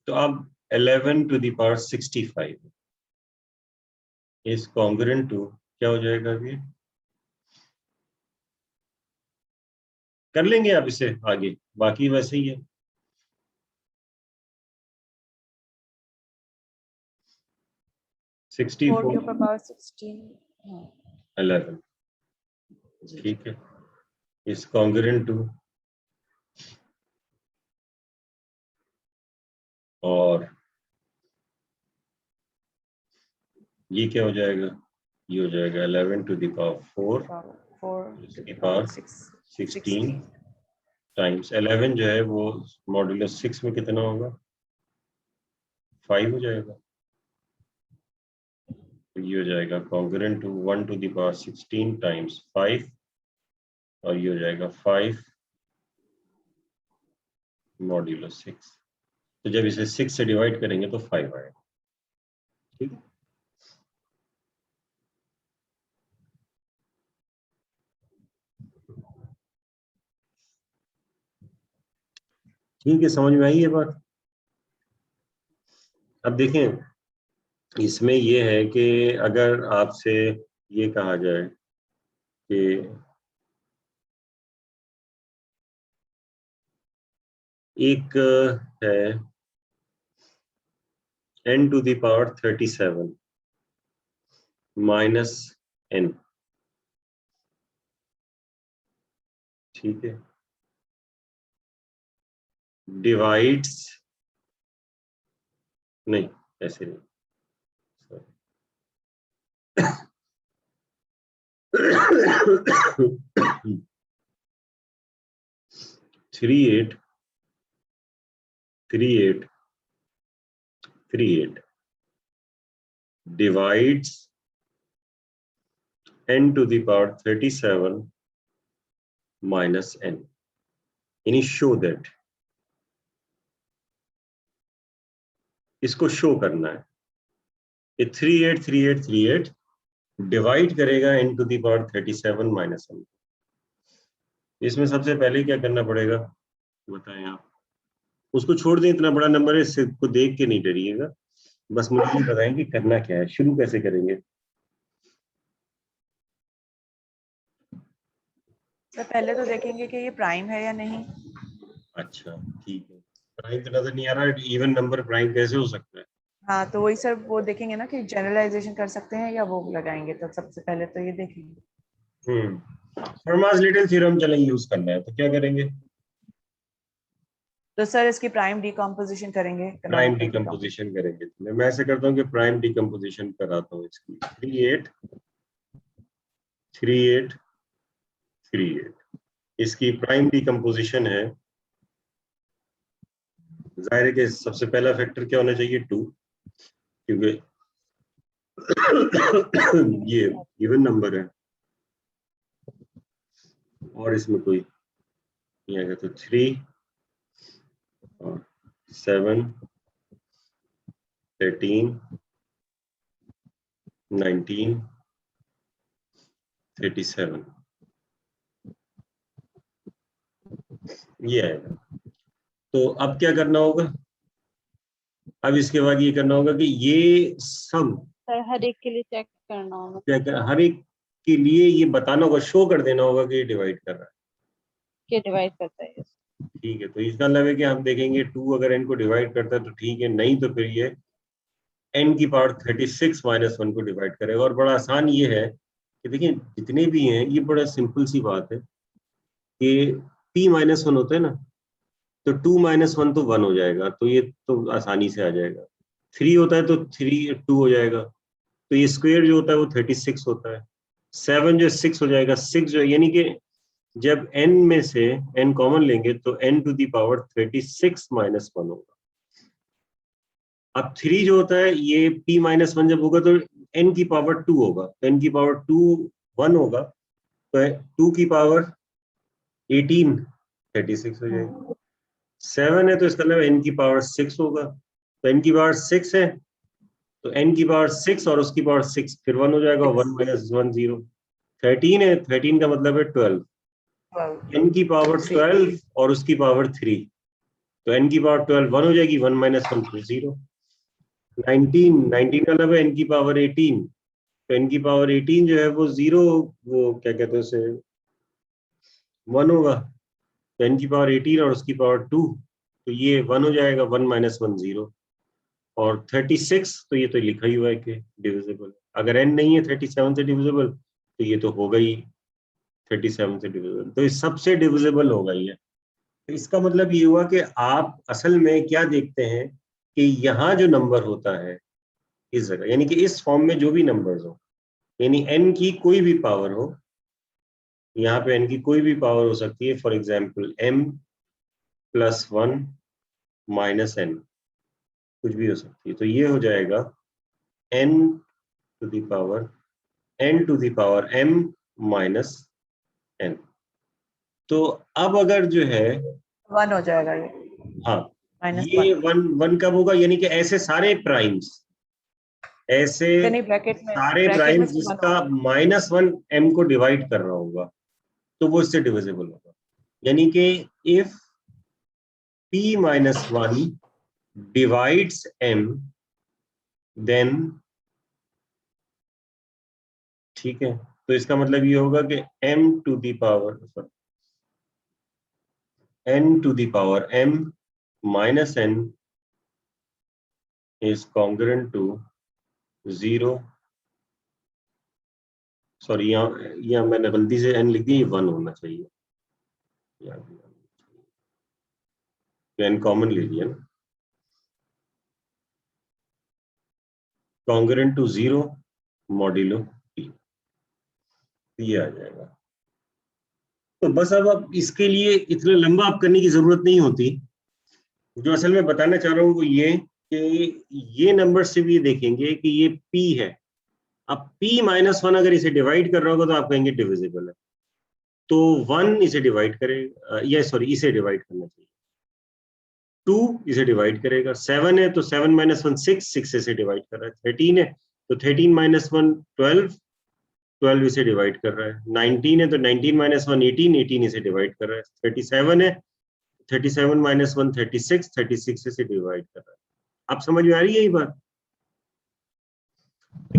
तो अब 11 to the power 65 is congruent to क्या हो जाएगा, अभी कर लेंगे आप इसे आगे, बाकी वैसे ही है। 4 के 64 ऊपर पावर 16, हाँ 11, जी। ठीक है, इज कॉन्ग्रुएंट टू, और ये क्या हो जाएगा, ये हो जाएगा 11 टू द पावर 4 4 to इसकी the power पावर 6 16 टाइम्स 11 जो है वो मॉड्यूलस 6 में कितना होगा, 5 हो जाएगा। तो ये हो जाएगा congruent to 1 to the power 16 times 5, और ये हो जाएगा 5 मॉड्यूलस 6। तो जब इसे 6 से डिवाइड करेंगे तो 5 आएगा। ठीक है, ठीक है, समझ में आई ये बात। अब देखें, इसमें ये है कि अगर आपसे ये कहा जाए कि एक है n to the power 37 minus n, ठीक है, डिवाइड्स, नहीं ऐसे नहीं, 3838 divides n to the power 37 minus n, यानी शो दैट, इसको शो करना है। ये 383838 डिवाइड करेगा n to the power 37 minus n। इसमें सबसे पहले क्या करना पड़ेगा बताएं आप। उसको छोड़ दें, इतना बड़ा नंबर है, इससे को देख के नहीं डरिएगा, बस मुझे ये बताएं कि करना क्या है, शुरू कैसे करेंगे। तो पहले तो देखेंगे कि ये प्राइम है या नहीं। अच्छा ठीक है, प्राइम तो नजर नहीं आ रहा, इवन नंबर प्राइम कैसे हो सकता है। हाँ, तो वही सर वो देखेंगे ना कि जनरलाइजेशन कर सकते हैं या वो लगाएंगे, तो सबसे पहले तो ये देखेंगे। फर्मास लिटिल थ्योरम चलें यूज करना है, तो क्या करेंगे, तो सर इसकी प्राइम डिकम्पोजिशन करेंगे, प्राइम canonical डिकम्पोजिशन करेंगे। तो मैं ऐसे करता हूँ कि प्राइम डिकम्पोजिशन कराता हूँ इसकी। 383838 इसकी प्राइम डिकम्पोजिशन है। जाहिर है कि सबसे पहला फैक्टर क्या होना चाहिए, 2, क्योंकि ये इवन नंबर है और इसमें कोई नहीं आएगा, तो 3 और 7 13 19 37 ये आएगा। तो अब क्या करना होगा, अब इसके बाद ये करना होगा कि ये सब सर हर एक के लिए चेक करना होगा, क्या कर, हर एक के लिए ये बताना होगा, शो कर देना होगा कि ये डिवाइड कर रहा है। के डिवाइड करता है। ठीक है, तो इसका मतलब है कि हम देखेंगे 2 अगर n को डिवाइड करता है तो ठीक है, नहीं तो फिर ये n की पावर 36 माइनस 1 को डिवाइड करेगा। और बड़ा आसान ये है कि देखिए जितने भी हैं, ये बड़ा सिंपल सी बात है कि p माइनस 1 होता है ना, तो 2 माइनस 1 तो 1 हो जाएगा, तो ये तो आसानी से आ जाएगा। 3 होता है तो 3 2 हो जाएगा, तो ये स्क्वायर जो होता है वो 36 होता है। 7 जो 6 हो जाएगा, 6 जो, यानी कि जब n में से n कॉमन लेंगे तो n to the power 36 minus 1 होगा। अब 3 जो होता है ये p माइनस 1 जब होगा तो n की पावर 2 होगा, तो n की पावर 2 1 होगा, तो 2 की पावर 18 36 हो जाएगी। 7 है तो इसका मतलब n की पावर 6 होगा, तो n की पावर 6 है तो n की पावर 6 और उसकी पावर 6 फिर 1 हो जाएगा, 1 माइनस 1 0। 13 है, 13 का मतलब है 12, n की पावर 12 और उसकी पावर 3, तो n की पावर 12 1 हो जाएगी, 1 माइनस 1 फिर 0। 19 का मतलब है n की पावर 18, तो n की पावर 18 जो है वो 0, वो क्या कहते हैं उसे 1 होगा, तो n की पावर 18 और उसकी पावर 2, तो ये 1 हो जाएगा, 1 माइनस 1 0। और 36 तो ये तो लिखा ही हुआ है कि डिविजिबल, अगर n नहीं है 37 से डिविजिबल तो ये तो होगा ही 37 से डिविजिबल, तो इस सबसे डिविजिबल होगा ये। तो इसका मतलब ये हुआ कि आप असल में क्या देखते हैं कि यहाँ जो नंबर होता है इस जगह, यानी कि इस फॉर्म में जो भी नंबर्स हो, यानी n की कोई भी पावर हो, यहाँ पे n की कोई भी पावर हो सकती है, फॉर एग्जाम्पल m+1 - n, कुछ भी हो सकती है। तो ये हो जाएगा n to the power m - n। तो अब अगर जो है 1 हो जाएगा ये, हाँ, -1। ये वन कब होगा, यानी कि ऐसे सारे प्राइम्स, ऐसे नहीं, ब्रैकेट में सारे प्राइम्स सिर्फ 1 जिसका होगा। -1 m को डिवाइड कर रहा होगा, तो वो इससे डिविजिबल होगा। यानी कि if p-1 divides m, then, ठीक है, तो इसका मतलब ये होगा कि n to the power m - n is congruent to 0। Sorry, यहाँ मैंने गलती से n लिख दी, ये 1 होना चाहिए, n कॉमन ले लिया ना। कॉन्ग्रुएंट टू 0 मॉड्यूलो p, ये आ जाएगा। तो बस अब आप इसके लिए इतना लंबा आप करने की जरूरत नहीं होती। जो असल में बताना चाह रहा हूँ वो ये कि ये नंबर से भी देखेंगे कि ये p है। अब p-1 अगर इसे डिवाइड कर रहा होगा तो आप कहेंगे डिविजिबल है, तो 1 इसे डिवाइड करेगा, या सॉरी इसे डिवाइड करना चाहिए, 2 इसे डिवाइड करेगा, 7 है तो 7 - 1 6 इसे डिवाइड कर रहा है, 13 है तो 13 - 1 12, 12 इसे डिवाइड कर रहा है, 19 है तो 19 - 1 18, 18 इसे डिवाइड कर रहा है, 37 है 37 - 1 36, 36 इसे डिवाइड कर रहा है। आप समझ में आ रही है ये बात?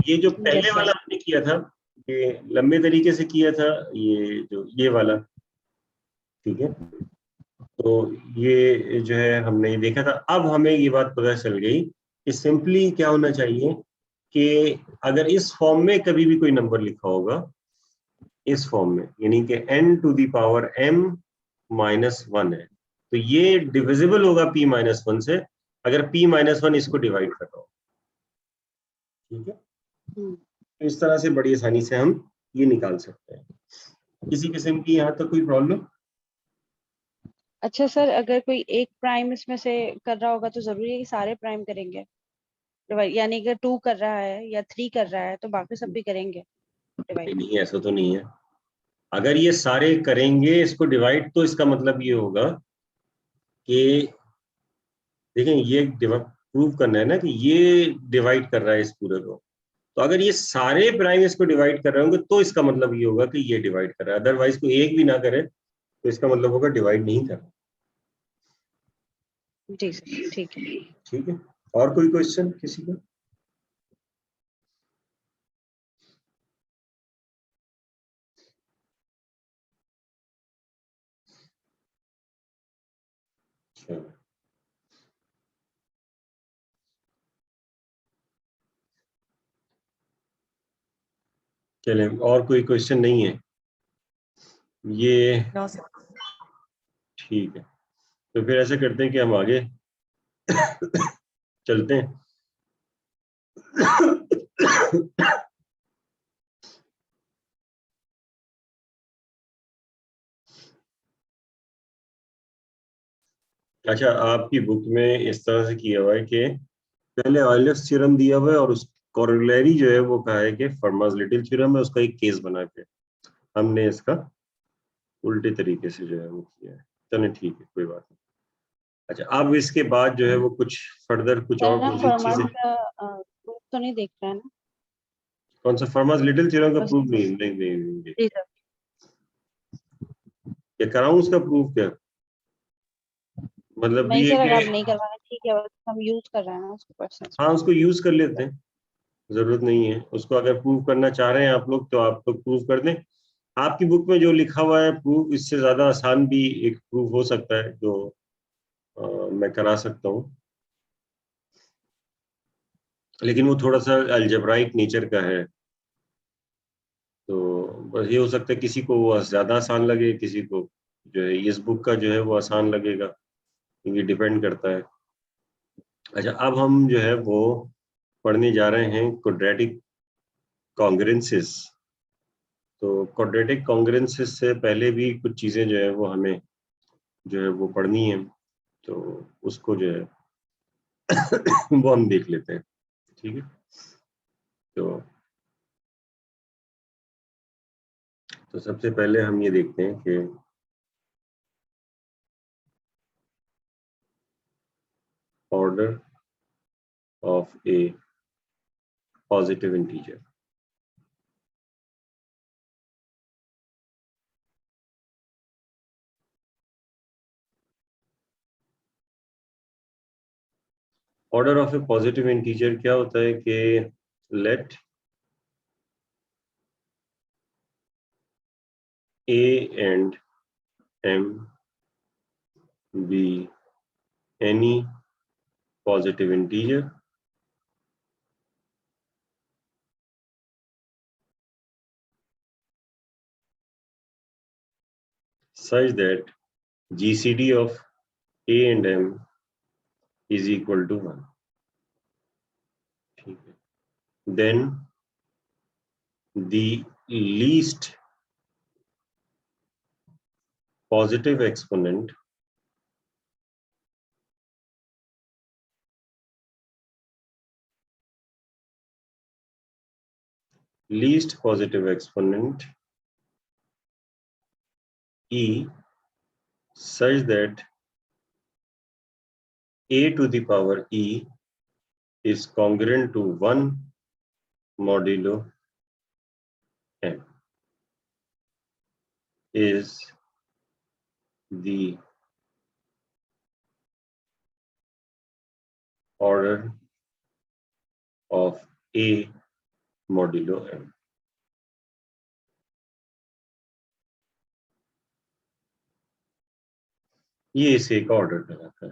ये जो पहले Yes, वाला sir. हमने किया था, ये लंबे तरीके से किया था, ये वाला, ठीक है। तो ये जो है हमने ये देखा था। अब हमें ये बात पता चल गई कि सिंपली क्या होना चाहिए कि अगर इस फॉर्म में कभी भी कोई नंबर लिखा होगा, इस फॉर्म में, यानी कि n to the power m - 1 है, तो ये डिविजिबल होगा p-1 से, अगर p-1 इसको डिवाइड कर रहा हो, ठीक है। तो इस तरह से बड़ी आसानी से हम ये निकाल सकते हैं। किसी किस्म की यहाँ तक कोई प्रॉब्लम? अच्छा सर, अगर कोई एक प्राइम इसमें से कर रहा होगा तो जरूरी है कि सारे प्राइम करेंगे? यानी कि 2 कर रहा है या 3 कर रहा है तो बाकी सब भी करेंगे डिवाइड? नहीं नहीं, ऐसा तो नहीं है। अगर ये सारे करेंगे इसको डिवाइड, तो इसका मतलब ये होगा कि देखें, ये प्रूव करना है ना कि ये डिवाइड कर रहा है इस पूरे को, तो अगर ये सारे प्राइम इसको डिवाइड कर रहे होंगे तो इसका मतलब ये होगा कि ये डिवाइड कर रहा है, अदरवाइज कोई एक भी ना करे तो इसका मतलब होगा डिवाइड नहीं कर रहा। जी सर, ठीक है। ठीक है, और कोई क्वेश्चन किसी का? अच्छा, चलें, और कोई क्वेश्चन नहीं है ये? No sir. ठीक है, तो फिर ऐसे करते हैं कि हम आगे चलते हैं। अच्छा, आपकी बुक में इस तरह से किया हुआ है कि पहले ऑयलर्स थ्योरम दिया हुआ है और उस कॉरोलरी जो है वो कहा है कि फर्मास लिटिल थ्योरम है, उसका एक केस बना के हमने इसका उल्टे तरीके से जो है वो किया है। चलिए ठीक है, कोई बात नहीं। अच्छा, अब इसके बाद जो है वो कुछ फर्दर कुछ सर और ना दूसरी फॉर्मस चीजें। का प्रूफ तो नहीं देख रहे हैं ना? कौन सा फर्मास लिटिल थ्योरम का बस। प्रूफ? नहीं। जी सर। क्या कराऊं उसका प्रूफ? क्या मतलब नहीं ये सर, अगर आप कि नहीं करवाना ठीक है, बस हम यूज कर रहे हैं ना उसको क्वेश्चंस हाँ, उसको यूज कर लेते हैं, जरूरत नहीं है उसको। अगर प्रूव करना चाह रहे हैं आप लोग तो आप लोग प्रूव कर दें। आपकी बुक में जो लिखा हुआ है प्रूफ, इससे ज्यादा आसान भी एक प्रूफ हो सकता है जो मैं करा सकता हूँ, लेकिन वो थोड़ा सा अलजेब्राइक नेचर का है। तो बस ये हो सकता है किसी को वो ज्यादा आसान लगे, किसी को जो है इस बुक का जो है वो आसान लगेगा, ये डिपेंड करता है। अच्छा, अब हम जो है वो पढ़ने जा रहे हैं क्वाड्रेटिक कॉन्ग्रुएंसेस। तो क्वाड्रेटिक कॉन्ग्रुएंसेस से पहले भी कुछ चीजें जो है वो हमें जो है वो पढ़नी है, तो उसको जो है वो हम देख लेते हैं, ठीक है। तो सबसे पहले हम ये देखते हैं कि order of A positive integer. Order of A positive integer क्या होता है कि late a and m be any positive integer such that GCD of a and m is equal to 1, ठीक है। Then the least positive exponent e such that a to the power e is congruent to 1 modulo m is the order of a modulo m। ये इसे का ऑर्डर कहलाता है,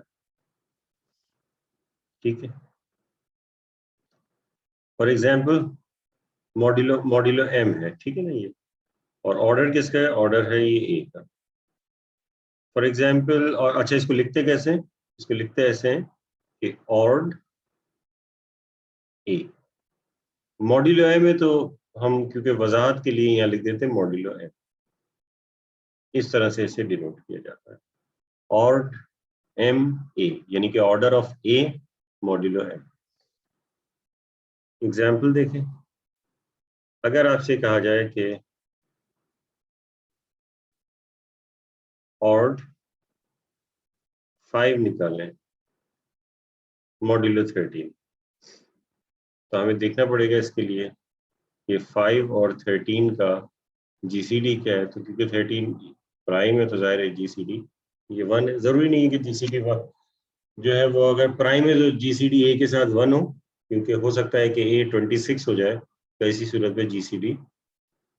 ठीक है। फॉर एग्जाम्पल मॉड्यूलो m है, ठीक है ना ये, और ऑर्डर किसका है, ऑर्डर है ये ए का। फॉर एग्जाम्पल, और अच्छा इसको लिखते कैसे, इसको लिखते ऐसे हैं कि ऑर्ड ए मॉड्यूलो m है, तो हम क्योंकि वजाहत के लिए यहाँ लिख देते हैं मॉड्यूलो m, इस तरह से इसे डिनोट किया जाता है, ऑर्ड m a, यानी कि order of a modulo m। Example देखें, अगर आपसे कहा जाए कि ऑर्ड 5 निकालें मॉड्यूलो 13, तो हमें देखना पड़ेगा इसके लिए ये 5 और 13 का जीसीडी क्या है। तो क्योंकि 13 प्राइम है तो जाहिर है जीसीडी ये 1 है। जरूरी नहीं है कि जीसीडी जो है वो अगर प्राइम है तो जीसीडी ए के साथ 1 हो, क्योंकि हो सकता है कि ए 26 हो जाए, तो ऐसी सूरत में जीसीडी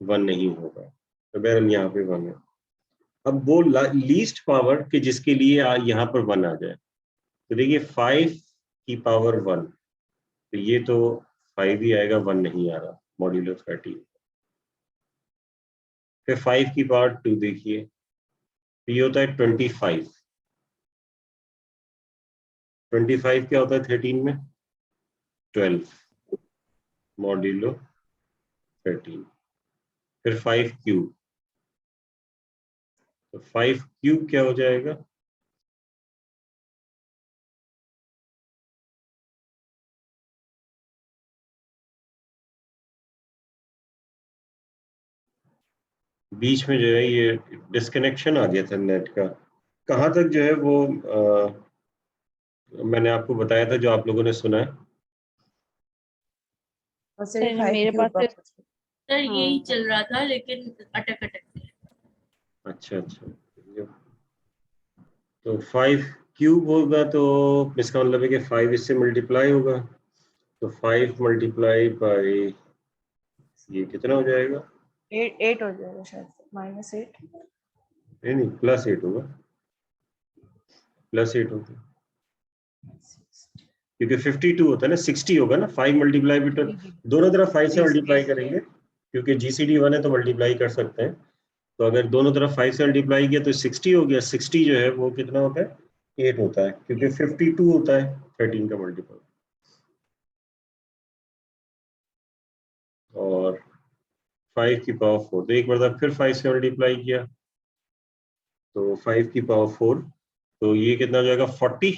1 नहीं होगा। तो बहरहाल यहाँ पे 1 है। अब वो लीस्ट पावर के जिसके लिए यहाँ पर 1 आ जाए, तो देखिए 5 की पावर 1, तो ये तो 5 ही आएगा, 1 नहीं आ रहा मॉड्यूलो 13। फिर 5 की पावर 2 देखिए, तो ये होता है 25। 25 क्या होता है 13 में, 12 मॉड्यूलो 13। फिर 5 क्यूब, तो 5 क्यूब क्या हो जाएगा, बीच में जो है ये डिस्कनेक्शन आ गया था नेट का। कहाँ तक जो है वो मैंने आपको बताया था जो आप लोगों ने सुना है। और सिर्फ सर मेरे पास क्यूब सर यही चल रहा था, लेकिन अटक के। अच्छा अच्छा, तो 5 क्यूब होगा तो इसका मतलब है कि 5 इससे मल्टीप्लाई होगा, तो 5 मल्टीप्लाई बाय ये कितना हो जाएगा, 8 हो जाएगा शायद, -8। नहीं +8 होगा, +8 होगा, क्योंकि 52 होता है ना, 60 होगा ना। 5 मल्टीप्लाई भी तो दोनों तरफ 5 से मल्टीप्लाई करेंगे, क्योंकि जीसीडी 1 है तो मल्टीप्लाई कर सकते हैं। तो अगर दोनों तरफ 5 से मल्टीप्लाई किया तो 60 हो गया। 60 जो है वो कितना होता है, 8 होता है, क्योंकि 52 होता है 13 का मल्टीपल। और 5 की पावर 4, तो एक बार फिर 5 से मल्टीप्लाई किया तो 5 की पावर 4, तो ये कितना हो जाएगा 40,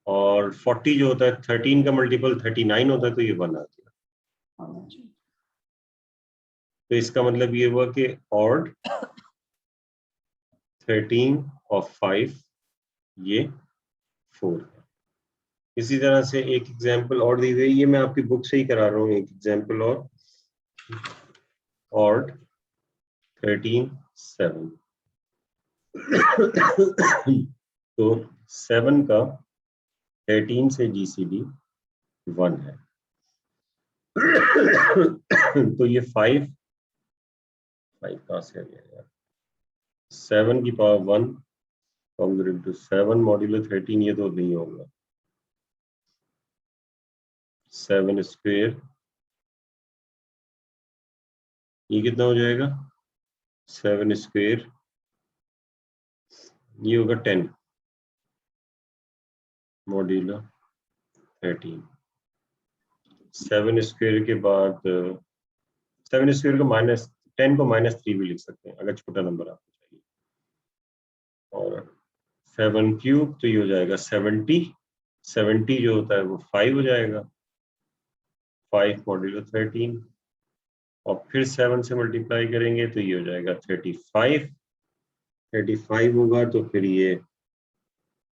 और 40 जो होता है 13 का मल्टीपल 39 होता है, तो ये 1 आ गया। तो इसका मतलब ये हुआ कि ऑड 13 और 5 ये 4 है। इसी तरह से एक एग्जांपल और दी हुई है, ये मैं आपकी बुक से ही करा रहा हूँ, एक एग्जांपल और, ऑड 13 7। तो 7 का 13 से जीसीडी 1 है। तो ये 5 कहाँ से आ गया यार, 7 की पावर 1 कॉन्ग्रुएंट टू 7 मॉड्यूलो 13, ये तो नहीं होगा। 7 स्क्वायर ये कितना हो जाएगा, 7 स्क्वायर ये होगा 10 मॉड्यूलो 13। 7 स्क्वायर के बाद 7 स्क्वायर को माइनस 10 को -3 भी लिख सकते हैं अगर छोटा नंबर आपको चाहिए, और 7 क्यूब तो ये हो जाएगा 70। 70 जो होता है वो 5 हो जाएगा, 5 मॉड्यूलो 13, और फिर 7 से मल्टीप्लाई करेंगे तो ये हो जाएगा 35। 35 होगा तो फिर ये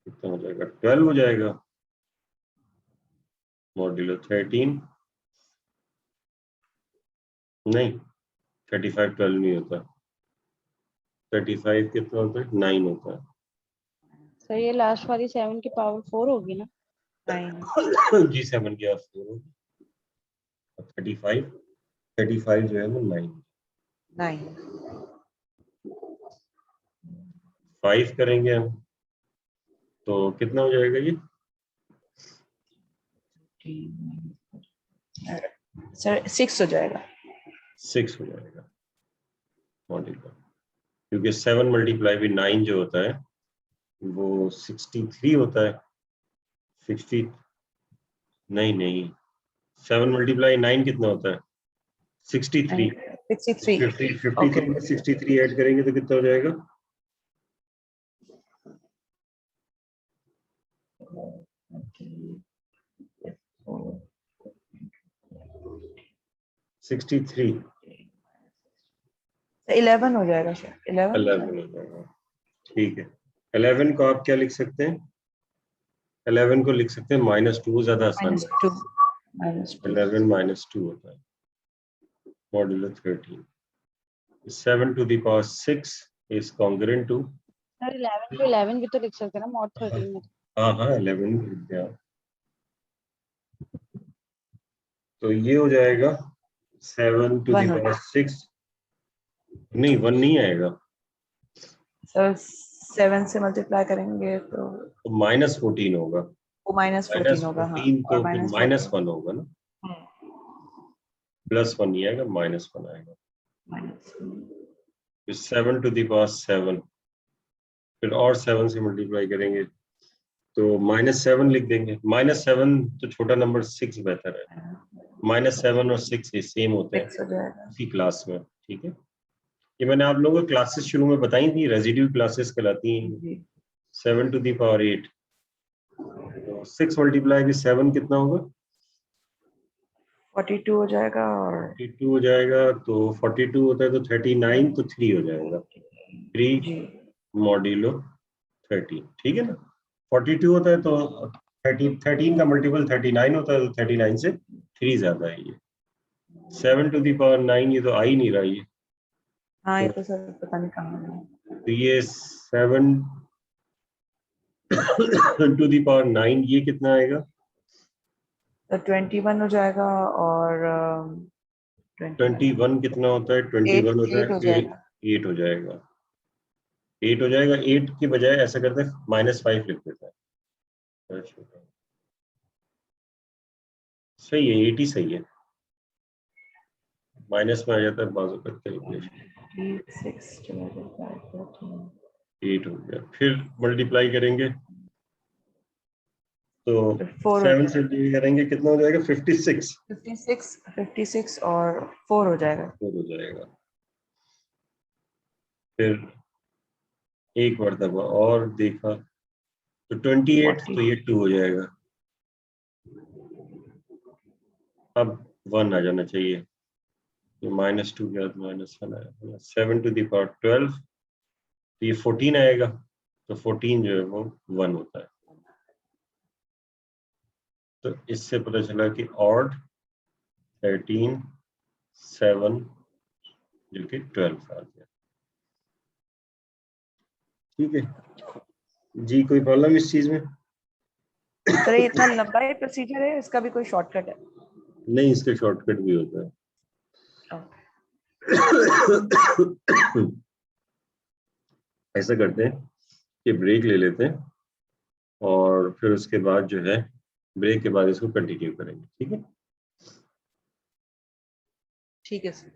कितना हो जाएगा, 12 हो जाएगा मॉड्यूलो 13। नहीं, 35 12 नहीं होता, 35 कितना होता है, 9 होता है। सर ये लास्ट वाली 7 की पावर 4 होगी ना? 9 जी 7 की 4 होगी, 35 जो है वो 9। 5 करेंगे हम तो कितना हो जाएगा, ये 9 सर 6 हो जाएगा। 6 हो जाएगा मॉड्यूलो, क्योंकि 7 मल्टीप्लाई भी 9 जो होता है वो 63 होता है। 60 नहीं 7 मल्टीप्लाई 9 कितना होता है, 63। 63 53 में 63 ऐड करेंगे तो कितना हो जाएगा, 63 11 हो जाएगा सर, 11 11 हो जाएगा। ठीक है, 11 को आप क्या लिख सकते हैं, 11 को लिख सकते हैं -2, ज्यादा आसान है। -2 -2 11 -2 होता है modulo 13। 7 to the power 6 is congruent to, sir 11 को 11 भी तो लिख सकते हैं ना मॉड 13 में। हाँ 11 भी लिख दिया। तो ये हो जाएगा 7 to the 1 हो power 6, नहीं 1 नहीं आएगा, सर 7 से मल्टीप्लाई करेंगे तो तो -14 होगा। वो -14 होगा, हाँ, -14 तो और फिर -1 होगा ना, +1 नहीं आएगा, -1 आएगा। फिर 7 to the power 7, फिर और 7 से मल्टीप्लाई करेंगे तो -7 लिख देंगे। -7 तो छोटा नंबर 6 बेहतर है, -7 और 6 सेम होते हैं 6 हो जाएगा। इसी क्लास में। ठीक है, ये मैंने आप लोगों को क्लासेस शुरू में बताई थी, रेजिड्यू क्लासेस कहलाती हैं। जी 7 to the power 8, तो 6 मल्टीप्लाई भी 7 कितना होगा, 42 हो जाएगा, और 42 हो जाएगा, तो 42 होता है तो 39, तो 3 हो जाएगा, 3 जी मॉड्यूलो 13। ठीक है ना, 42 होता है तो 13 का मल्टीपल 39 होता है, तो 39 से 3 ज्यादा है ये। 7 to the power 9 ये तो आ ही नहीं रहा ये, हाँ, ये तो सर पता नहीं कहाँ है। तो ये 7 to the power 9 ये कितना आएगा, तो 21 हो जाएगा, और 21 कितना होता है, 21 होता है 8 हो जाएगा। 8 हो जाएगा। 8 हो जाएगा, 8 की बजाय ऐसा करते हैं -5 लिख देता है। सही है, 8 ही सही है, माइनस में आ जाता है बाजू का कैलकुलेशन। 6 divided by 13 8 हो गया, फिर मल्टीप्लाई करेंगे तो 4 हो 7 से जाएगा। डिवाइड करेंगे कितना हो जाएगा 56 56 और 4 हो जाएगा। 4 हो जाएगा। फिर एक मरतबा और देखा तो 28 तो ये 2 हो जाएगा। अब 1 आ जाना चाहिए, तो -2 के बाद -1 आएगा। 7 to the power 12 तो ये 14 आएगा, तो 14 जो है वो 1 होता है। तो इससे पता चला कि ऑड 13 7 जो कि 12 आ गया। ठीक है जी, कोई प्रॉब्लम इस चीज में? सर ये इतना लंबा ही प्रोसीजर है, इसका भी कोई शॉर्टकट है? नहीं, इसका शॉर्टकट भी होता है। ऐसा करते हैं कि ब्रेक ले लेते हैं और फिर उसके बाद जो है ब्रेक के बाद इसको कंटिन्यू करेंगे। ठीक है ठीक है सर।